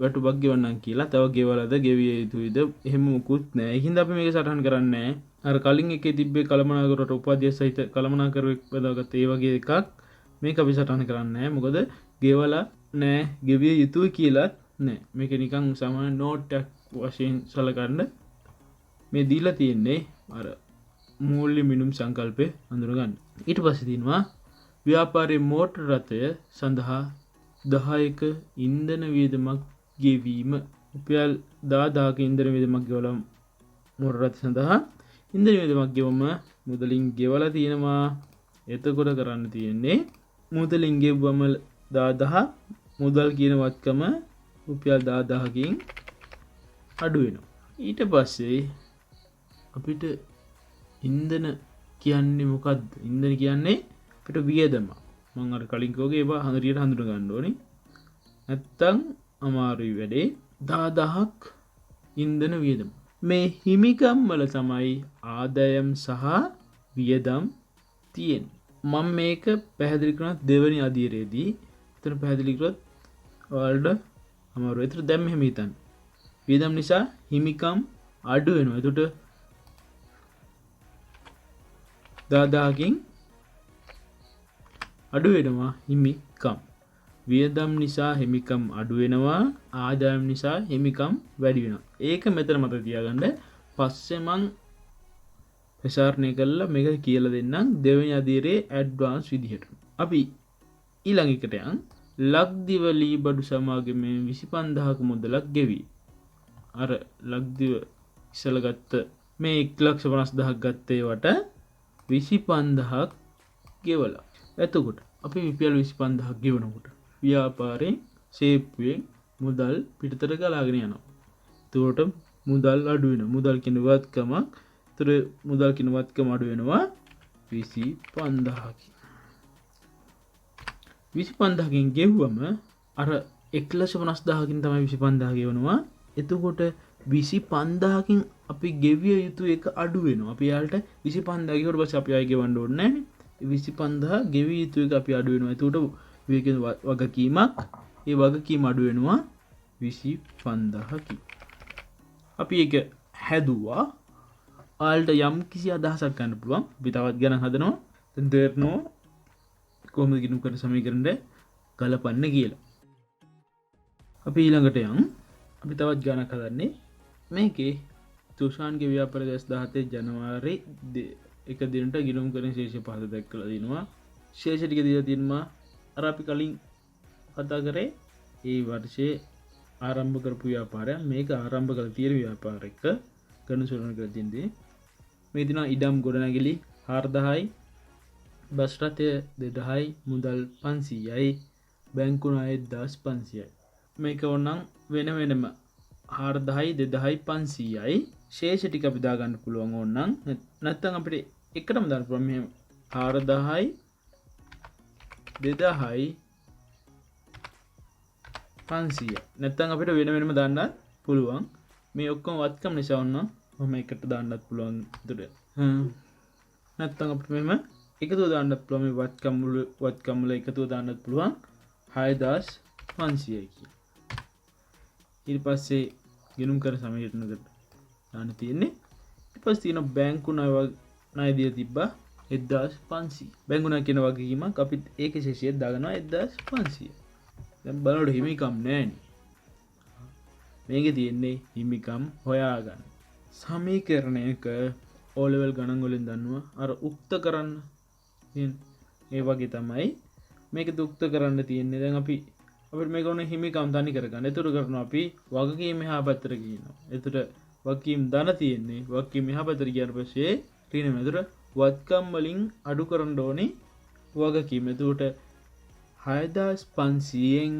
වැටුපක් ගෙවන්නම් කියලා. තව ගෙවලාද ගෙවිය යුතුයිද එහෙම මොකුත් නැහැ. ඒකින්ද අපි මේක සටහන් කරන්නේ නැහැ. අර කලින් එකේ තිබ්බේ කළමනාකරුවට උපාධිය සහිත කළමනාකරුවෙක් බඳවාගත්ත ඒ වගේ එකක් මේක අපි සටහන් කරන්නේ නැහැ. මොකද ගෙවලා නැහැ ගෙවිය යුතුයි කියලාත් නැහැ. මේක නිකන් සාමාන්‍ය නෝට් එකක් වශයෙන් සලකන්න මේ දීලා තියෙන්නේ අර මූල්‍ය මිනුම් සංකල්පය හඳුනගන්න. ඊට පස්සේ තියෙනවා ව්‍යාපාරයේ මෝටර රථය සඳහා 10ක ඉන්ධන වියදමක් ගෙවීම. රුපියල් 10000ක ඉන්ධන වියදමක් ගෙවලා මෝටර රථය සඳහා ඉන්ධන වියදමක් ගෙවම මුදලින් ගෙවලා තියෙනවා. එතකොට කරන්න තියෙන්නේ මුදලින් ගෙවුවම 10000 මුදල් කියන වත්කම රුපියල් 10000කින් අඩු වෙනවා. ඊට පස්සේ අපිට ඉන්ධන කියන්නේ මොකද්ද? ඉන්ධන කියන්නේ අපිට වියදම. මම අර කලින් කිව්වා ඒවා හරියට හඳුන ගන්න ඕනේ. නැත්තම් අමාරුයි වැඩේ. 10000ක් ඉන්ධන වියදම. මේ හිමිකම් වල තමයි ආදායම් සහ වියදම් තියෙන්නේ. මම මේක පැහැදිලි කරන දෙවෙනි අදියරේදී එතන පැහැදිලි කරොත් ඔයාලට අමාරු. ඒතර දැන් මෙහෙම හිතන්න. වියදම් නිසා හිමිකම් අඩු වෙනවා. එතකොට 10000කින් අඩු වෙනවා හිමිකම්. වියදම් නිසා හිමිකම් අඩු වෙනවා. ආදායම් නිසා හිමිකම් වැඩි වෙනවා. ඒක මෙතන මතක තියාගන්න. පස්සේ මං ප්‍රසාරණය කළා මේක කියලා දෙන්නම් දෙවෙනි අදියරේ ඇඩ්වාන්ස් විදිහට. අපි ඊළඟ එකට යන් ලක්දිව ලී බඩු සමාගමේ 25000ක මුදලක් ගෙවි. අර ලක්දිව ඉස්සල ගත්ත මේ 150000ක් ගත්තේ වට 25000ක් ගෙවලා. එතකොට අපි රුපියල් 25000ක් ගෙවනකොට ව්‍යාපාරයෙන් සේප්පුවෙන් මුදල් පිටතට ගලාගෙන යනවා. එතකොට මුදල් අඩු වෙනවා. මුදල් කියන වත්කමක්. ඒතර මුදල් කියන වත්කම අඩු වෙනවා 25000කින්. 25000කින් ගෙවුවම අර 150000කින් තමයි 25000 ගෙවනවා. එතකොට 25000කින් අපි ගෙවිය යුතු එක අඩු වෙනවා. අපි යාලට 25000 ගෙවුවට පස්සේ අපි ආයෙ ගෙවන්න ඕනේ නැහැ නේ. 25000 ගෙවිය යුතු එක අපි අඩු වෙනවා. එතකොට විවේකයෙන් වගකීමක් ඒ වගකීම අඩු වෙනවා 25000කින්. අපි ඒක හැදුවා. ආල්ට යම් කිසි අදහසක් ගන්න පුළුවන්. අපි තවත් ගණන් හදනවා. දැන් තේරෙනවා කොහොමද ගිණුම් කරන සමීකරණය ගලපන්න කියලා. අපි ඊළඟට යන් අපි තවත් ගණනක් හදන්නේ මේකේ තුෂාන්ගේ ව්‍යාපාර 2017 ජනවාරි 1 දිනට ගිණුම් කරන ශේෂය පහත දක්වලා දිනවා. ශේෂ ටික දීලා තියෙනවා අර අපි කලින් කතා කරේ ඒ වර්ෂයේ ආරම්භ කරපු ව්‍යාපාරය. මේක ආරම්භ කළ තියෙන ව්‍යාපාරයක ගණන් කරලා තියෙන්නේ මේ දින ඉඩම් ගොඩනැගිලි 4000යි බස් රථය 2000යි මුදල් 500යි බැංකු ණය 1500යි. මේක ඕනනම් වෙන වෙනම 4000යි 2000යි 500යි ශේෂ ටික අපි දා ගන්න පුළුවන් ඕනනම්. නැත්නම් අපිට එකටම දාන්න පුළුවන් මෙහෙම 4000යි 2000යි 500යි. නැත්නම් අපිට වෙන වෙනම දාන්නත් පුළුවන්. මේ ඔක්කොම වත්කම් නිසා වුණා මම එකට දාන්නත් පුළුවන් උඩට. නැත්නම් අපිට මෙහෙම එකතුව දාන්නත් පුළුවන්. මේ වත්කම් වල එකතුව දාන්නත් පුළුවන් 6500යි කියලා. ඊට පස්සේ ගිණුම් කරන සමීකරණයකට දාන්න තියෙන්නේ. ඊට පස්සේ තියෙන බැංකු ණය දීලා තිබ්බා 1500. බැංකු ණය කියන වගකීමක් අපි ඒකේ ශේෂය දාගන්නවා 1500. දැන් බලන්න හිමිකම් නැහැනේ. මේකේ තියෙන්නේ හිමිකම් හොයාගන්න. සමීකරණයක O level ගණන් වලින් දන්නවා අර උක්ත කරන්න. ඒ වගේ තමයි මේක දුක්ත කරන්න තියෙන්නේ. දැන් අපිට මේක ඕනේ හිමිකම් තනි කරගන්න. ඒතර කරනවා අපි වගකීම් එහා පැත්තට කියනවා. ඒතර වගකීම් ධන තියෙන්නේ. වගකීම් එහා පැත්තට ගියාට පස්සේ ඍණ මෙතර වත්කම් වලින් අඩු කරන්න ඕනේ වගකීම්. එතකොට 6500න්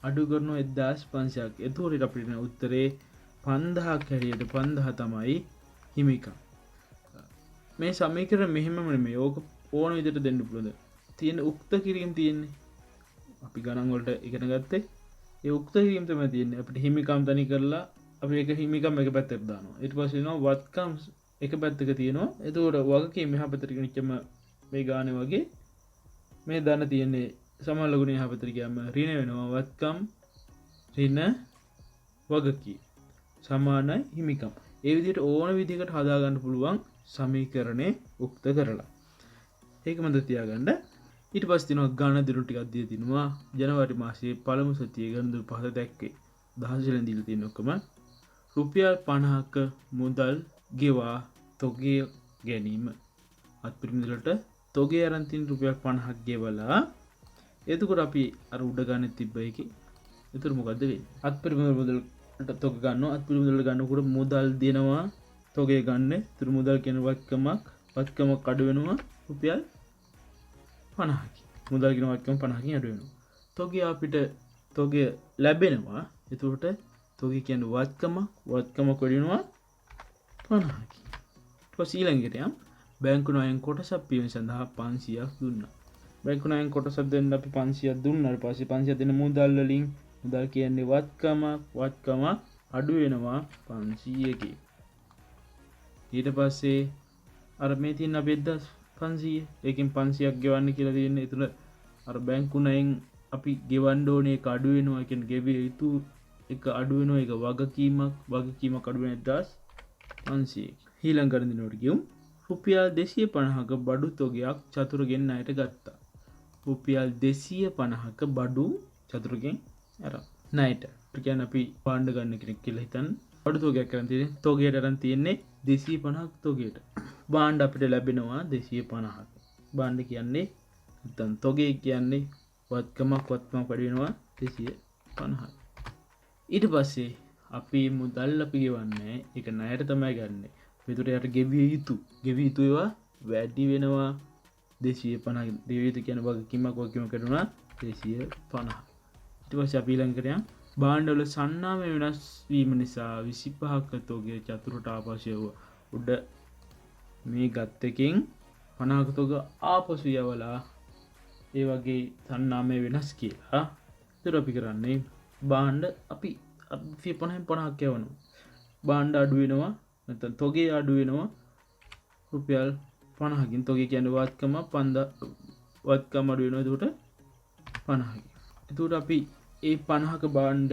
අඩු කරනවා 1500ක්. එතකොට අපිට උත්තරේ 5000ක් හැටියට 5000 තමයි හිමිකම්. මේ සමීකරණ මෙහෙමම නෙමෙයි. ඕක ඕන විදිහට දෙන්න පුළුවන්. තියෙන උක්ත කිරීම තියෙන්නේ. අපි ගණන් වලට ඉගෙන ගත්තේ ඒ උක්ත කිරීම තමයි තියෙන්නේ. අපිට හිමිකම් තනි කරලා අපි ඒක හිමිකම් එක පැත්තකට දානවා. ඊට පස්සේ එනවා වත්කම් එක පැත්තක තියෙනවා. එතකොට වගකීම් මෙහා පැත්තට ගෙනිච්චම මේ ගානේ වගේ මේ ධන තියෙන්නේ සමාන ලකුණේ එහා පැත්තට ගියාම ඍණ වෙනවා. වත්කම් ඍණ වගකීම් සමානයි හිමිකම්. ඒ විදිහට ඕන විදිහකට හදා ගන්න පුළුවන් සමීකරණේ උක්ත කරලා. ඒක මතක තියාගන්න. ඊට පස්සේ තියෙනවා ඝන දිනු ටිකක් දීලා තිනවා. ජනවාරි මාසයේ පළමු සතියේ ගණන් පහත දැක්කේ 10 ශලෙන් දීලා තියෙන ඔක්කොම රුපියල් 50ක මුදල් ගෙවා තොගේ ගැනීම. අත්පිරිම මුදලට තොගේ අරන් තියෙන රුපියල් 50ක් ගෙවලා එතකොට අපි අර උඩ ගන්න තිබ්බ එකේ එතකොට මොකද්ද වෙන්නේ? අත්පිරිම මුදලට තොග ගන්නවා. අත්පිරිම මුදල ගන්නකොට මුදල් දෙනවා තොගේ ගන්න. ඒතර මුදල් කියන වත්කමක් අඩු වෙනවා රුපියල් 50කින්. මුදල් කියන වත්කම 50කින් අඩු වෙනවා. තොගේ අපිට තොගේ ලැබෙනවා. එතකොට තොගේ කියන්නේ වත්කමක් වැඩි වෙනවා 50කින්. ඊට ඊළඟට යම් බැංකු ණයෙන් කොටසක් පියවීම සඳහා 500ක් දුන්නා. බැංකු ණයෙන් කොටසක් දෙන්න අපි 500ක් දුන්නාට පස්සේ 500 දෙන මුදල් වලින් මුදල් කියන්නේ වත්කම අඩු වෙනවා 500කින්. ඊට පස්සේ අර මේ තියෙන අපි 1500 ඒකෙන් 500ක් ගෙවන්න කියලා තියෙන්නේ. ඒතර අර බැංකු ණයෙන් අපි ගෙවන්න ඕනේ ඒක අඩු වෙනවා. ඒ කියන්නේ ගෙවිය යුතු එක අඩු වෙනවා. ඒක වගකීමක් අඩු වෙන 1500. ඊළඟට දිනවල ගියුම් රුපියල් 250ක බඩු තොගයක් චතුරගෙන් ණයට ගත්තා. රුපියල් 250ක බඩු චතුරගෙන් අරන් ණයට. ඒ කියන්නේ අපි පාණ්ඩ ගන්න කෙනෙක් කියලා හිතන්න. බඩු තොගයක් කරන් තියෙන්නේ. තොගයට අරන් තියෙන්නේ 250ක් තොගයට. බාණ්ඩ අපිට ලැබෙනවා 250ක්. බාණ්ඩ කියන්නේ නැත්නම් තොගේ කියන්නේ වත්කමක් වැඩි වෙනවා 250ක්. ඊට පස්සේ අපි මුදල් අපි ගෙවන්නේ ඒක ණයට තමයි ගන්නෙ. ඒකට යට ගෙවිය යුතු ඒවා වැඩි වෙනවා 250. ගෙවිය යුතු කියන වගකීමක් කරුණා 250. ඊට පස්සේ අපි ඊළඟට යන බාණ්ඩ වල සන්නාමය වෙනස් වීම නිසා 25ක තොගය චතුරට ආපසු උඩ මේ ගත් එකෙන් 50ක තොග ආපසු යවලා ඒ වගේ සන්නාමය වෙනස් කියලා. ඒතර අපි කරන්නේ බාණ්ඩ අපි 50ක් යවනවා. බාණ්ඩ අඩු වෙනවා නැත්නම් තොගේ අඩු වෙනවා රුපියල් 50කින්. තොගේ කියන්නේ වත්කම අඩු වෙනවා. ඒකට 50කින්. ඒකට අපි ඒ 50ක බාණ්ඩ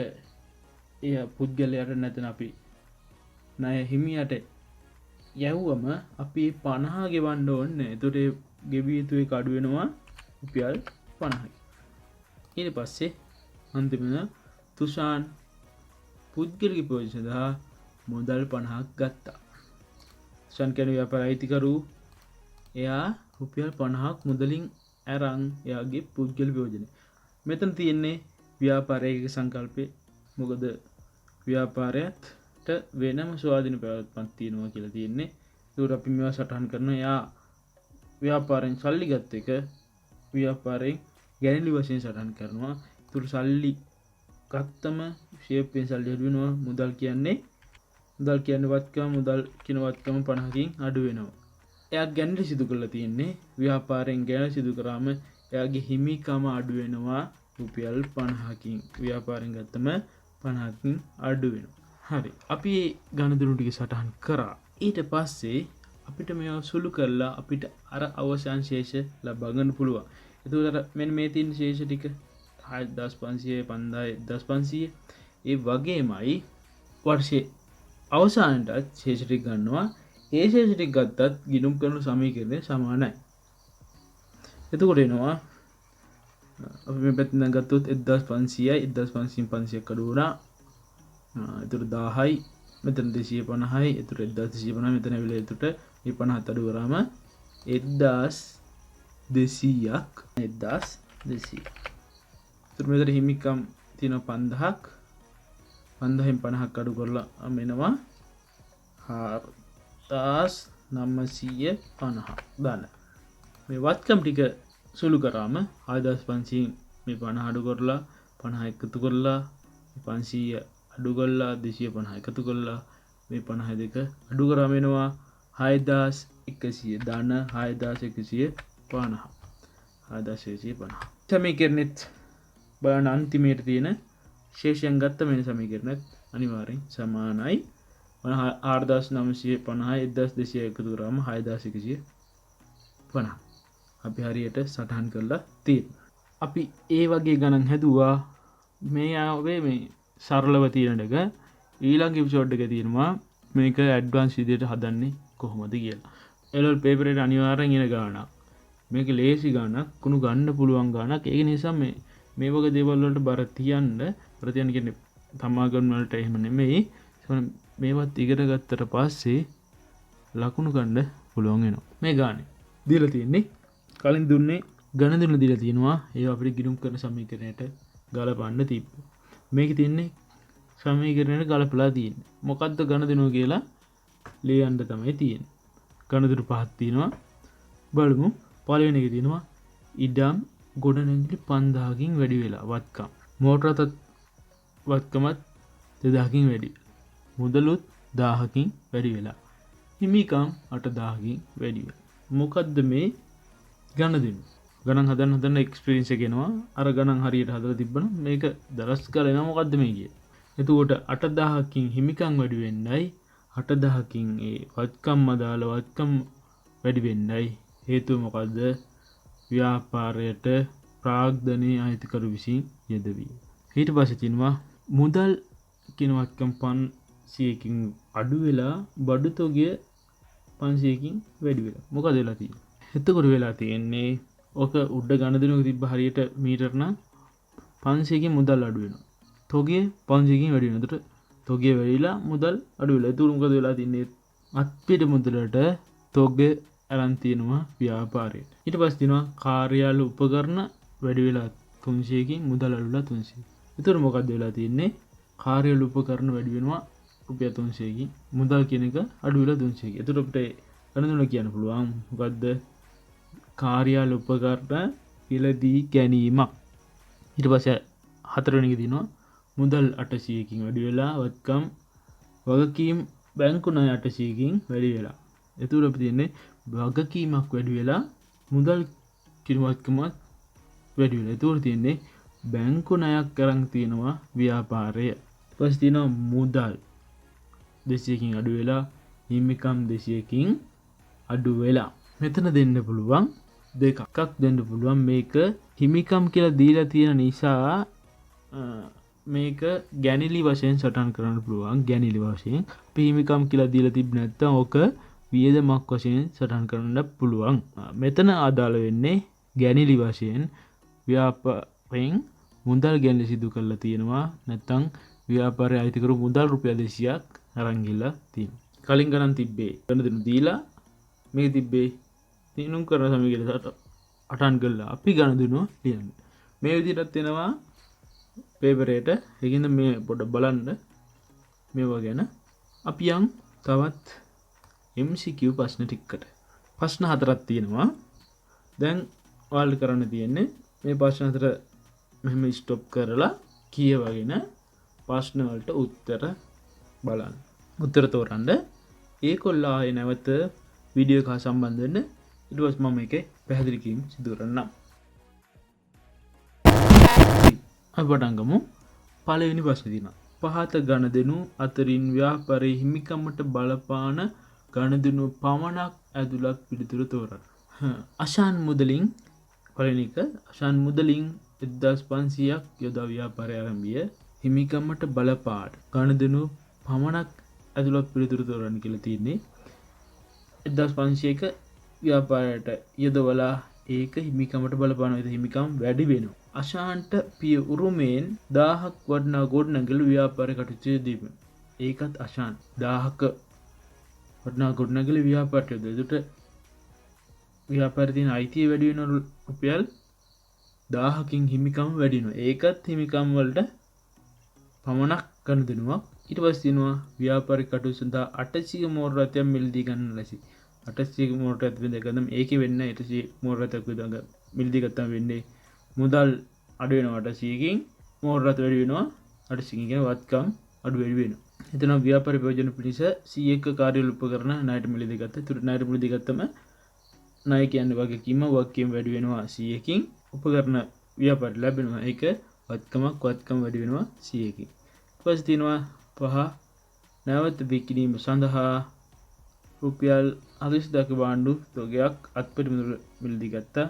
එය පුද්ගලයාට නැත්නම් අපි ණය හිමියට යවුවම අපි 50 ගෙවන්න ඕනේ. ඒකට ගෙවිය යුතු එක අඩු වෙනවා රුපියල් 50යි. ඊට පස්සේ අන්තිමට තුෂාන් පුද්ගලික ප්‍රයෝජන සඳහා මුදල් 50ක් ගත්තා. තුෂාන් කියන ව්‍යාපාර අයිතිකරු එයා රුපියල් 50ක් මුදලින් අරන් එයාගේ පුද්ගලික ප්‍රයෝජන. මෙතන තියෙන්නේ ව්‍යාපාරයේ සංකල්පේ. මොකද ව්‍යාපාරයට වෙනම ස්වාධීන පැවැත්මක් තියෙනවා කියලා තියෙන්නේ. ඒකට අපි මේවා සටහන් කරනවා. එයා ව්‍යාපාරෙන් සල්ලි ගත්ත එක ව්‍යාපාරයෙන් ගැනලි වශයෙන් සටහන් කරනවා. ඒතර සල්ලි ගත්තම ෂේප් එකෙන් සල්ලි අඩු වෙනවා. මුදල් කියන්නේ වත්කම 50කින් අඩු වෙනවා. එයා ගැනලි සිදු කරලා තියෙන්නේ ව්‍යාපාරයෙන් ගැනලි සිදු කරාම එයාගේ හිමිකම අඩු වෙනවා රුපියල් 50කින්. ව්‍යාපාරයෙන් ගත්තම 50කින් අඩු වෙනවා. හරි. අපි ගණදෙනු ටික සටහන් කරා. ඊට පස්සේ අපිට මේවා සුළු කරලා අපිට අර අවසාන ශේෂ ලබා ගන්න පුළුවන්. ඒතකොට මෙන්න මේ තියෙන ශේෂ ටික 6500 5500 ඒ වගේමයි වර්ෂයේ අවසානයේට ශේෂ ටික ගන්නවා. ඒ ශේෂ ටික ගත්තත් ගිණුම් කරන සමීකරණය සමානයි. එතකොට එනවා අපි මේ පැත්තෙන් ගත්තොත් 1500යි 1500 අඩු වුණා. ඒතර 10යි මෙතන 250යි. ඒතර 1250 මෙතන ඇවිල්ලා ඒතර මේ 50 අඩු කරාම 1200ක් 1200. ඒතර මෙතන හිමිකම් තියෙන 5000ක් 5000න් 50ක් අඩු කරලා මෙනවා 4950 දාන්න. මේ වත්කම් ටික සුළු කරාම 6500 මේ 50 අඩු කරලා 50 එකතු කරලා 500 අඩු කරලා 250 එකතු කරලා මේ 52 අඩු කරාම එනවා 6100 දාන 6150 සමීකරණෙත් බලන්න අන්තිමේට තියෙන ශේෂයන් ගත්ත මේ සමීකරණෙත් අනිවාර්යෙන් සමානයි. 4950 1200 එකතු කරාම 6150. අපි හරියට සටහන් කරලා තියෙනවා. අපි ඒ වගේ ගණන් හැදුවා. මේ ආවේ මේ සරලව තියෙන එක ඊළඟ එපිසෝඩ් එකේ තියෙනවා මේක ඇඩ්වාන්ස් විදියට හදන්නේ කොහොමද කියලා. එලල් පේපර් එකට අනිවාර්යෙන් එන ගානක්. මේක ලේසි ගානක්, කුණු ගන්න පුළුවන් ගානක්. ඒ නිසා මේ වගේ දේවල් වලට බර තියන්න කියන්නේ තමාගම් වලට එහෙම නෙමෙයි. මේවත් ඉගෙන ගත්තට පස්සේ ලකුණු ගන්න පුළුවන් වෙනවා. මේ ගානේ දීලා තියෙන්නේ කලින් දුන්නේ ගණදුන දීලා තියෙනවා. ඒ අපිට ගිණුම් කරන සමීකරණයට ගලපන්න තිබ්බා. මේකේ තියෙන්නේ සමීකරණයට ගලපලා තියෙන්නේ. මොකද්ද ගණදුන කියලා ලියන්න තමයි තියෙන්නේ. ගණදුන පහක් තියෙනවා. බලමු. පළවෙනි එකේ තියෙනවා ඉඩම් ගොඩනැගිලි 5000කින් වැඩි වෙලා වත්කම්. මෝටර රථ වත්කමත් 2000කින් වැඩි. මුදලුත් 1000කින් වැඩි වෙලා. හිමිකම් 8000කින් වැඩි වෙලා. මොකද්ද මේ ගණදුන? ගණන් හදන්න එක්ස්පීරියන්ස් එක එනවා. අර ගණන් හරියට හදලා තිබ්බනම් මේක දරස් කරලා එනවා. මොකද්ද මේ කියේ? එතකොට 8000කින් හිමිකම් වැඩි වෙන්නයි 8000කින් ඒ වත්කම් අදාළ වත්කම් වැඩි වෙන්නයි හේතුව මොකද්ද? ව්‍යාපාරයට ප්‍රාග්ධනයේ අයිතිකරු විසින් යෙදවීම. ඊට පස්සේ තියෙනවා මුදල් කියන වත්කම් 500කින් අඩු වෙලා බඩු තොගය 500කින් වැඩි වෙලා. මොකද වෙලා තියෙන්නේ? එතකොට වෙලා තියෙන්නේ ඔක උඩ ගණදෙනුක තිබ්බ හරියට මීටර නම් 500කින් මුදල් අඩු වෙනවා. තොගය 500කින් වැඩි වෙනවා. එතකොට තොගය වැඩිලා මුදල් අඩු වෙලා. ඒක මොකද වෙලා තින්නේ? අත්පිට මුදලට තොගය අරන් තියෙනවා ව්‍යාපාරයට. ඊට පස්සේ තියෙනවා කාර්යාල උපකරණ වැඩි වෙලා 300කින් මුදල් අඩු වෙලා 300. එතකොට මොකද වෙලා තියෙන්නේ? කාර්යාල උපකරණ වැඩි වෙනවා රුපියල් 300කින් මුදල් කියන එක අඩු වෙලා 300කින්. එතකොට අපිට ගණනුන කියන්න පුළුවන් මොකද්ද? කාර්යාල උපකරණ පිළදී ගැනීමක්. ඊට පස්සේ හතරවෙනි එක තියෙනවා මුදල් 800කින් වැඩි වෙලා වත්කම් වගකීම් බැංකු ණය 800කින් වැඩි වෙලා. එතකොට අපිට තියෙන්නේ වගකීමක් වැඩි වෙලා මුදල් කිරිවත්කමත් වැඩි වෙලා. එතකොට තියෙන්නේ බැංකු ණයක් අරන් තියෙනවා ව්‍යාපාරය. ඊපස්සේ තියෙනවා මුදල් 200කින් අඩු වෙලා හිමිකම් 200කින් අඩු වෙලා. මෙතන දෙන්න පුළුවන් දෙකක් දෙන්න පුළුවන්. මේක හිමිකම් කියලා දීලා තියෙන නිසා මේක ගැනිලි වශයෙන් සටහන් කරන්න පුළුවන්. ගැනිලි වශයෙන් අපි හිමිකම් කියලා දීලා තිබ්බ නැත්නම් ඔක වියදමක් වශයෙන් සටහන් කරන්න පුළුවන්. මෙතන අදාළ වෙන්නේ ගැනිලි වශයෙන් ව්‍යාපාරයෙන් මුදල් ගැනීම සිදු කරලා තියෙනවා. නැත්නම් ව්‍යාපාරයේ අයිතිකරු මුදල් රුපියල් 200ක් අරන් ගිහලා තියෙනවා. කලින් ගණන් තිබ්බේ ගණන් දීලා මේක තිබ්බේ දිනුම් කරන සමීකරණයට අටන් කළා. අපි ගණන් දුනෝ ලියන්න. මේ විදිහටත් එනවා පේපර් එකට. ඒකින්ද මේ පොඩ්ඩක් බලන්න මේවා ගැන. අපි යන් තවත් MCQ ප්‍රශ්න ටිකකට. ප්‍රශ්න 4ක් තියෙනවා. දැන් ඔයාලට කරන්න තියෙන්නේ මේ ප්‍රශ්න 4 මෙහෙම ස්ටොප් කරලා කියවගෙන ප්‍රශ්න වලට උත්තර බලන්න. උත්තර තෝරන්න. ඒකොල්ලා ආයේ නැවත වීඩියෝ එක සම්බන්ධ වෙන්න. ඊට පස්සේ මම මේකේ පැහැදිලි කිරීම සිදු කරන්නම්. අපි පටන් ගමු. පළවෙනි ප්‍රශ්නේ තියෙනවා. පහත ගණදෙනු අතරින් ව්‍යාපාරයේ හිමිකමට බලපාන ගණදෙනු පමණක් ඇතුළත් පිළිතුරු තෝරන්න. අශාන් මුදලින් පළවෙනි එක අශාන් මුදලින් 1500ක් යොදා ව්‍යාපාරය ආරම්භය හිමිකමට බලපාන ගණදෙනු පමණක් ඇතුළත් පිළිතුරු තෝරන්න කියලා තියෙන්නේ. 1500ක ව්‍යාපාරයට යොදවලා ඒක හිමිකමට බලපාන විදිහ හිමිකම් වැඩි වෙනවා. අශාන්ට පිය උරුමෙන් 1000ක් වඩනා ගොඩනැගිලි ව්‍යාපාර කටයුතු දීපෙන. ඒකත් අශාන් 1000ක වඩනා ගොඩනැගිලි ව්‍යාපාරයට යොදලා. ඒකට ව්‍යාපාරයේ තියෙන අයිතිය වැඩි වෙන රුපියල් 1000කින් හිමිකම් වැඩි වෙනවා. ඒකත් හිමිකම් වලට පමණක් ගන්න දෙනවා. ඊට පස්සේ තියෙනවා ව්‍යාපාරික කටයුතු සඳහා 800 මෝටර රථයක් මිලදී ගන්න ලැසි. 800 මෝටර රථ බෙදගන්න ඒකේ වෙන්නේ 800 මෝටර රථයක් විතර මිලදී ගත්තාම වෙන්නේ මුදල් අඩු වෙනවා 800කින් මෝටර රථ වැඩි වෙනවා 800කින් කියන වත්කම් අඩු වැඩි වෙනවා. එතන ව්‍යාපාර ප්‍රයෝජන පිණිස 100ක කාර්යාල උපකරණ ණයට මිලදී ගත්තා. ඒතර ණයට මිලදී ගත්තම ණය කියන්නේ වගකීම වැඩි වෙනවා 100කින් උපකරණ ව්‍යාපාර ලැබෙනවා. ඒක වත්කම් වැඩි වෙනවා 100කින්. ඊපස්සේ තියෙනවා 5 නැවත විකිණීම සඳහා රුපියල් 40000ක භාණ්ඩු තොගයක් අත්පිට මිලදී ගත්තා.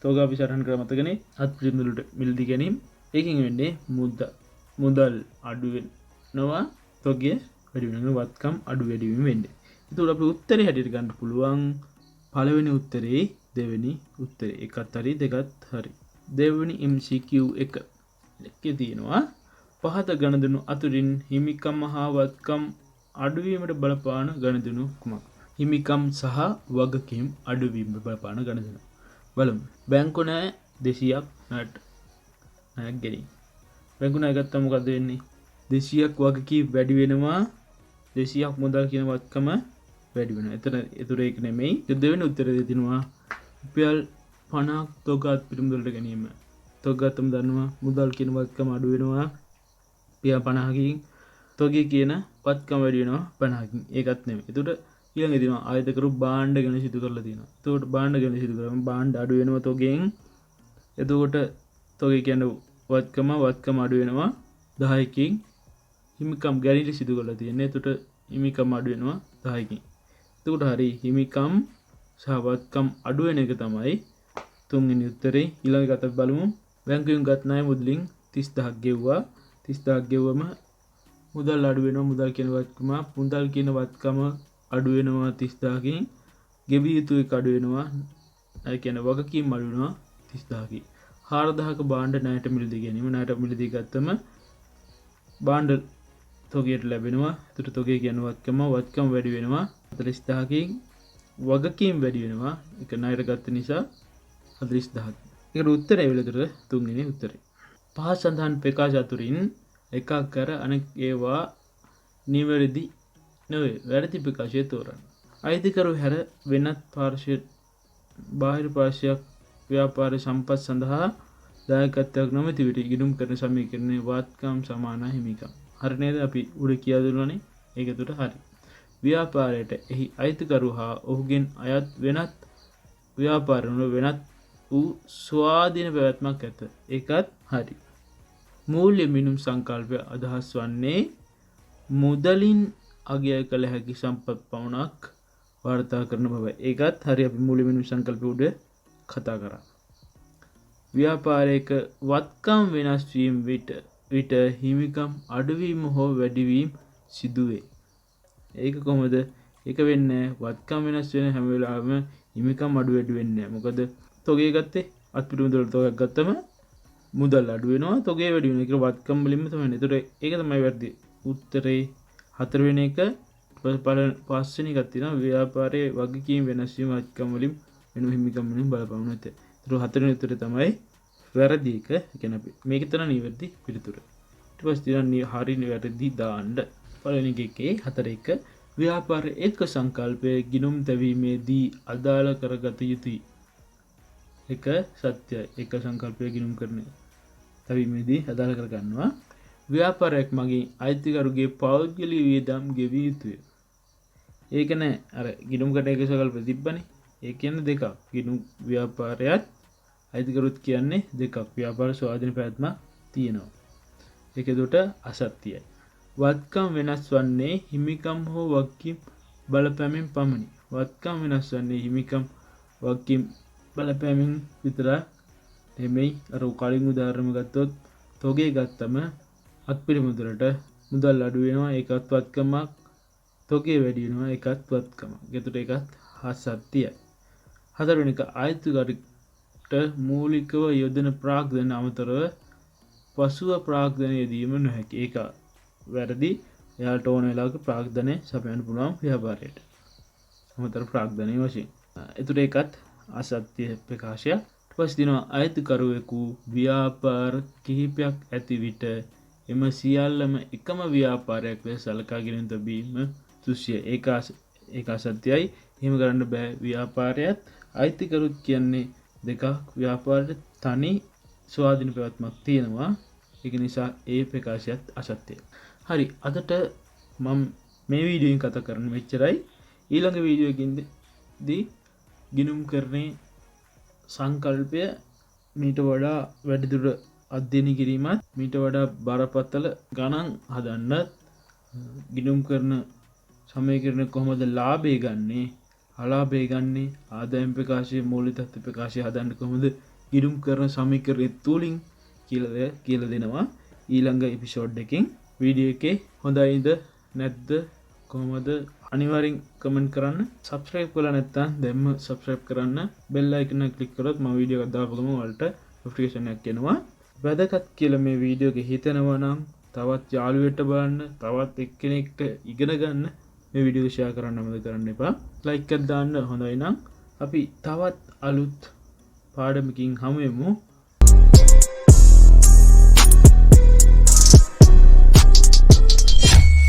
තොග අපි සටහන් කරලා මතකනේ අත්පිට මිලදී ගැනීම. ඒකෙන් වෙන්නේ මුදල් අඩු වෙනවා තොගය වැඩි වෙනවා වත්කම් අඩු වැඩි වීම වෙන්නේ. ඒකට අපි උත්තරේ හැටියට ගන්න පුළුවන් පළවෙනි උත්තරේ දෙවෙනි උත්තරේ එකත් හරි දෙකත් හරි. දෙවෙනි MCQ එක එකේ තියෙනවා පහත ගණදෙනු අතුරින් හිමිකම් හා වත්කම් අඩුවීමට බලපාන ගණදෙනු කුමක්? හිමිකම් සහ වගකීම් අඩුවීම බලපාන ගණදෙන. බලමු. බැංකු ණය 200ක් ණයක් ගැනීම. බැංකු ණය ගත්තම මොකද වෙන්නේ? 200ක් වගකීම් වැඩි වෙනවා. 200ක් මුදල් කියන වත්කම වැඩි වෙනවා. එතන ඒක නෙමෙයි. දෙවෙනි උත්තරේ දෙනවා රුපියල් 50ක් තොගත් පිටුමුදලට ගැනීම. තොගතම දන්නවා මුදල් කියන වත්කම අඩු වෙනවා. රුපියල් 50කින් තොගේ කියන වත්කම වැඩි වෙනවා 50කින්. ඒකත් නෙමෙයි. ඒතකොට ඊළඟ දිනවා ආයතකරු භාණ්ඩ ගැන සිදු කරලා තියෙනවා. එතකොට භාණ්ඩ ගැන සිදු කරාම භාණ්ඩ අඩු වෙනවා තොගෙන්. එතකොට තොගේ කියන්නේ වත්කම අඩු වෙනවා 10කින්. හිමිකම් ගැනීම සිදු කරලා තියෙන්නේ. එතකොට හිමිකම් අඩු වෙනවා 10කින්. එතකොට හරි හිමිකම් සහ වත්කම් අඩු වෙන එක තමයි තුන්වෙනි උත්තරේ. ඊළඟ එක අපි බලමු. බැංකුවෙන් ගත් ණය මුදලින් 30000ක් ගෙව්වා. 30000ක් ගෙවුවම මුදල් අඩු වෙනවා. මුදල් කියන වත්කම අඩු වෙනවා 30000කින්. ගෙවිය යුතු එක අඩු වෙනවා. ඒ කියන්නේ වගකීම් අඩු වෙනවා 30000කින්. 4000ක භාණ්ඩ ණයට මිලදී ගැනීම. ණයට මිලදී ගත්තම භාණ්ඩ තොගයට ලැබෙනවා. ඒතර තොගේ කියන වත්කම වැඩි වෙනවා 40000කින්. වගකීම් වැඩි වෙනවා. ඒක ණයට ගත්ත නිසා 40000. ඒකට උත්තරය වෙලතර තුන්වෙනි උත්තරේ. පහ සඳහන් ප්‍රකාශ අතුරින් එකක් කර අනෙක් ඒවා නිවැරදි නොවේ. වැරදි ප්‍රකාශය තෝරන්න. අයිතිකරු හැර වෙනත් බාහිර පාර්ශ්වයක් ව්‍යාපාර සම්පත් සඳහා දායකත්වයක් නොමැති විට ඉගෙනුම් කරන සමීකරණයේ වත්කම් සමාන හිමිකම්. හරි නේද? අපි උඩ කියලා දුන්නානේ. ඒක උඩ හරි. ව්‍යාපාරයට එහි අයිතිකරු හා ඔහුගෙන් අයත් වෙනත් ව්‍යාපාරවල වෙනත් වූ ස්වාධීන පැවැත්මක් ඇත. ඒකත් හරි. මූල්‍ය මිනුම් සංකල්පය අදහස් වන්නේ මුදලින් අගය කළ හැකි සම්පත් පමණක් වාර්තා කරන බවයි. ඒකත් හරි. අපි මූල්‍ය මිනුම් සංකල්පය උඩ කතා කරා. ව්‍යාපාරයක වත්කම් වෙනස් වීම විට හිමිකම් අඩුවීම හෝ වැඩිවීම සිදුවේ. ඒක කොහොමද? ඒක වෙන්නේ වත්කම් වෙනස් වෙන හැම වෙලාවෙම හිමිකම් අඩු වැඩි වෙන්නේ නැහැ. මොකද තොගේ ගත්තේ අත්පිටු මුදල් තොගයක් ගත්තම මුදල් අඩු වෙනවා තොගේ වැඩි වෙනවා. ඒක වත්කම් වලින්ම තමයි. ඒතර ඒක තමයි වැරදි. උත්තරේ හතරවෙනි එක. පස්වෙනි එකක් තියෙනවා ව්‍යාපාරයේ වගකීම් වෙනස් වීම වත්කම් වලින් වෙන හිමිකම් වලින් බලපාන නැත. ඒතර හතරවෙනි උත්තරේ තමයි වැරදි එක. ඒ කියන්නේ අපි මේක තමයි නිවැරදි පිළිතුර. ඊට පස්සේ තියෙනවා හරි නිවැරදි දාන්න. පළවෙනි එකේ 4 ව්‍යාපාර එක සංකල්පයේ ගිණුම් තැවීමේදී අදාළ කරගත යුතුයි. එක සත්‍යයි. එක සංකල්පයේ ගිණුම් කරන තැවීමේදී අදාළ කරගන්නවා. ව්‍යාපාරයක් මගින් අයිතිකරුගේ පෞද්ගලික වියදම් ගෙවිය යුතුය. ඒක නෑ අර ගිණුම් කට එක සංකල්ප තිබ්බනේ. ඒ කියන්නේ දෙකක්. ගිණුම් ව්‍යාපාරයත් අයිතිකරුත් කියන්නේ දෙකක්. ව්‍යාපාර ස්වාධීන පැවැත්මක් තියෙනවා. ඒක උඩට අසත්‍යයි. වත්කම් වෙනස් වන්නේ හිමිකම් හෝ වගකීම් බලපෑමෙන් පමණි. වත්කම් වෙනස් වන්නේ හිමිකම් වගකීම් බලපෑමෙන් විතරක් නෙමෙයි. අර කලින් උදාහරණ ගත්තොත් තොගේ ගත්තම අත්පිරි මුදලට මුදල් අඩු වෙනවා. ඒකත් වත්කමක්. තොගේ වැඩි වෙනවා. ඒකත් වත්කමක්. ඒකට ඒකත් අසත්‍යයි. හතරවෙනි එක අයිතිකරුට මූලිකව යොදන ප්‍රාග්ධන අමතරව පසුව ප්‍රාග්ධන යෙදීම නොහැකි. ඒක වැරදි. එයාට ඕන වෙලාවක ප්‍රාග්ධනය සපයන්න පුළුවන් ව්‍යාපාරයට. අමතර ප්‍රාග්ධනයේ වශයෙන්. ඒතර ඒකත් අසත්‍ය ප්‍රකාශයක්. ඊට පස්සේ දිනවා අයිතිකරුවෙකු ව්‍යාපාර කිහිපයක් ඇති විට එම සියල්ලම එකම ව්‍යාපාරයක් ලෙස සලකාගෙන තිබීම සුසිය. ඒක අසත්‍යයි. එහෙම කරන්න බෑ. ව්‍යාපාරයත් අයිතිකරුත් කියන්නේ දෙකක්. ව්‍යාපාරයට තනි ස්වාධීන පැවැත්මක් තියෙනවා. ඒක නිසා ඒ ප්‍රකාශයත් අසත්‍යයි. හරි. අදට මම මේ වීඩියෝෙන් කතා කරන්න මෙච්චරයි. ඊළඟ වීඩියෝ එකකින්දී ගිණුම් කරන්නේ සංකල්පය මීට වඩා වැඩිදුර අධ්‍යයනය කිරීමත් මීට වඩා බරපතල ගණන් හදන්නත් ගිණුම් කරන සමීකරණ කොහොමද ලාභය ගන්නේ අලාභය ගන්නේ ආදායම් ප්‍රකාශයේ මූල්‍ය තත්ත්ව ප්‍රකාශය හදන්න කොහොමද ගිණුම් කරන සමීකරණ තුලින් කියලා දෙනවා ඊළඟ එපිසෝඩ් එකකින්. වීඩියෝ එකේ හොඳයිද නැද්ද කොහොමද අනිවාර්යෙන් කමෙන්ට් කරන්න. සබ්ස්ක්‍රයිබ් කරලා නැත්නම් දැන්ම සබ්ස්ක්‍රයිබ් කරන්න. බෙල් අයිකන් එක ක්ලික් කරොත් මම වීඩියෝ එකක් දාපු ගමන් ඔයාලට නොටිෆිකේෂන් එකක් එනවා. වැදගත් කියලා මේ වීඩියෝ එක හිතනවා නම් තවත් යාළුවෙක්ට බලන්න, තවත් එක්කෙනෙක්ට ඉගෙන ගන්න මේ වීඩියෝ එක ෂෙයා කරන්න අමතක කරන්න එපා. ලයික් එකක් දාන්න. හොඳයි නම් අපි තවත් අලුත් පාඩමකින් හමු වෙමු.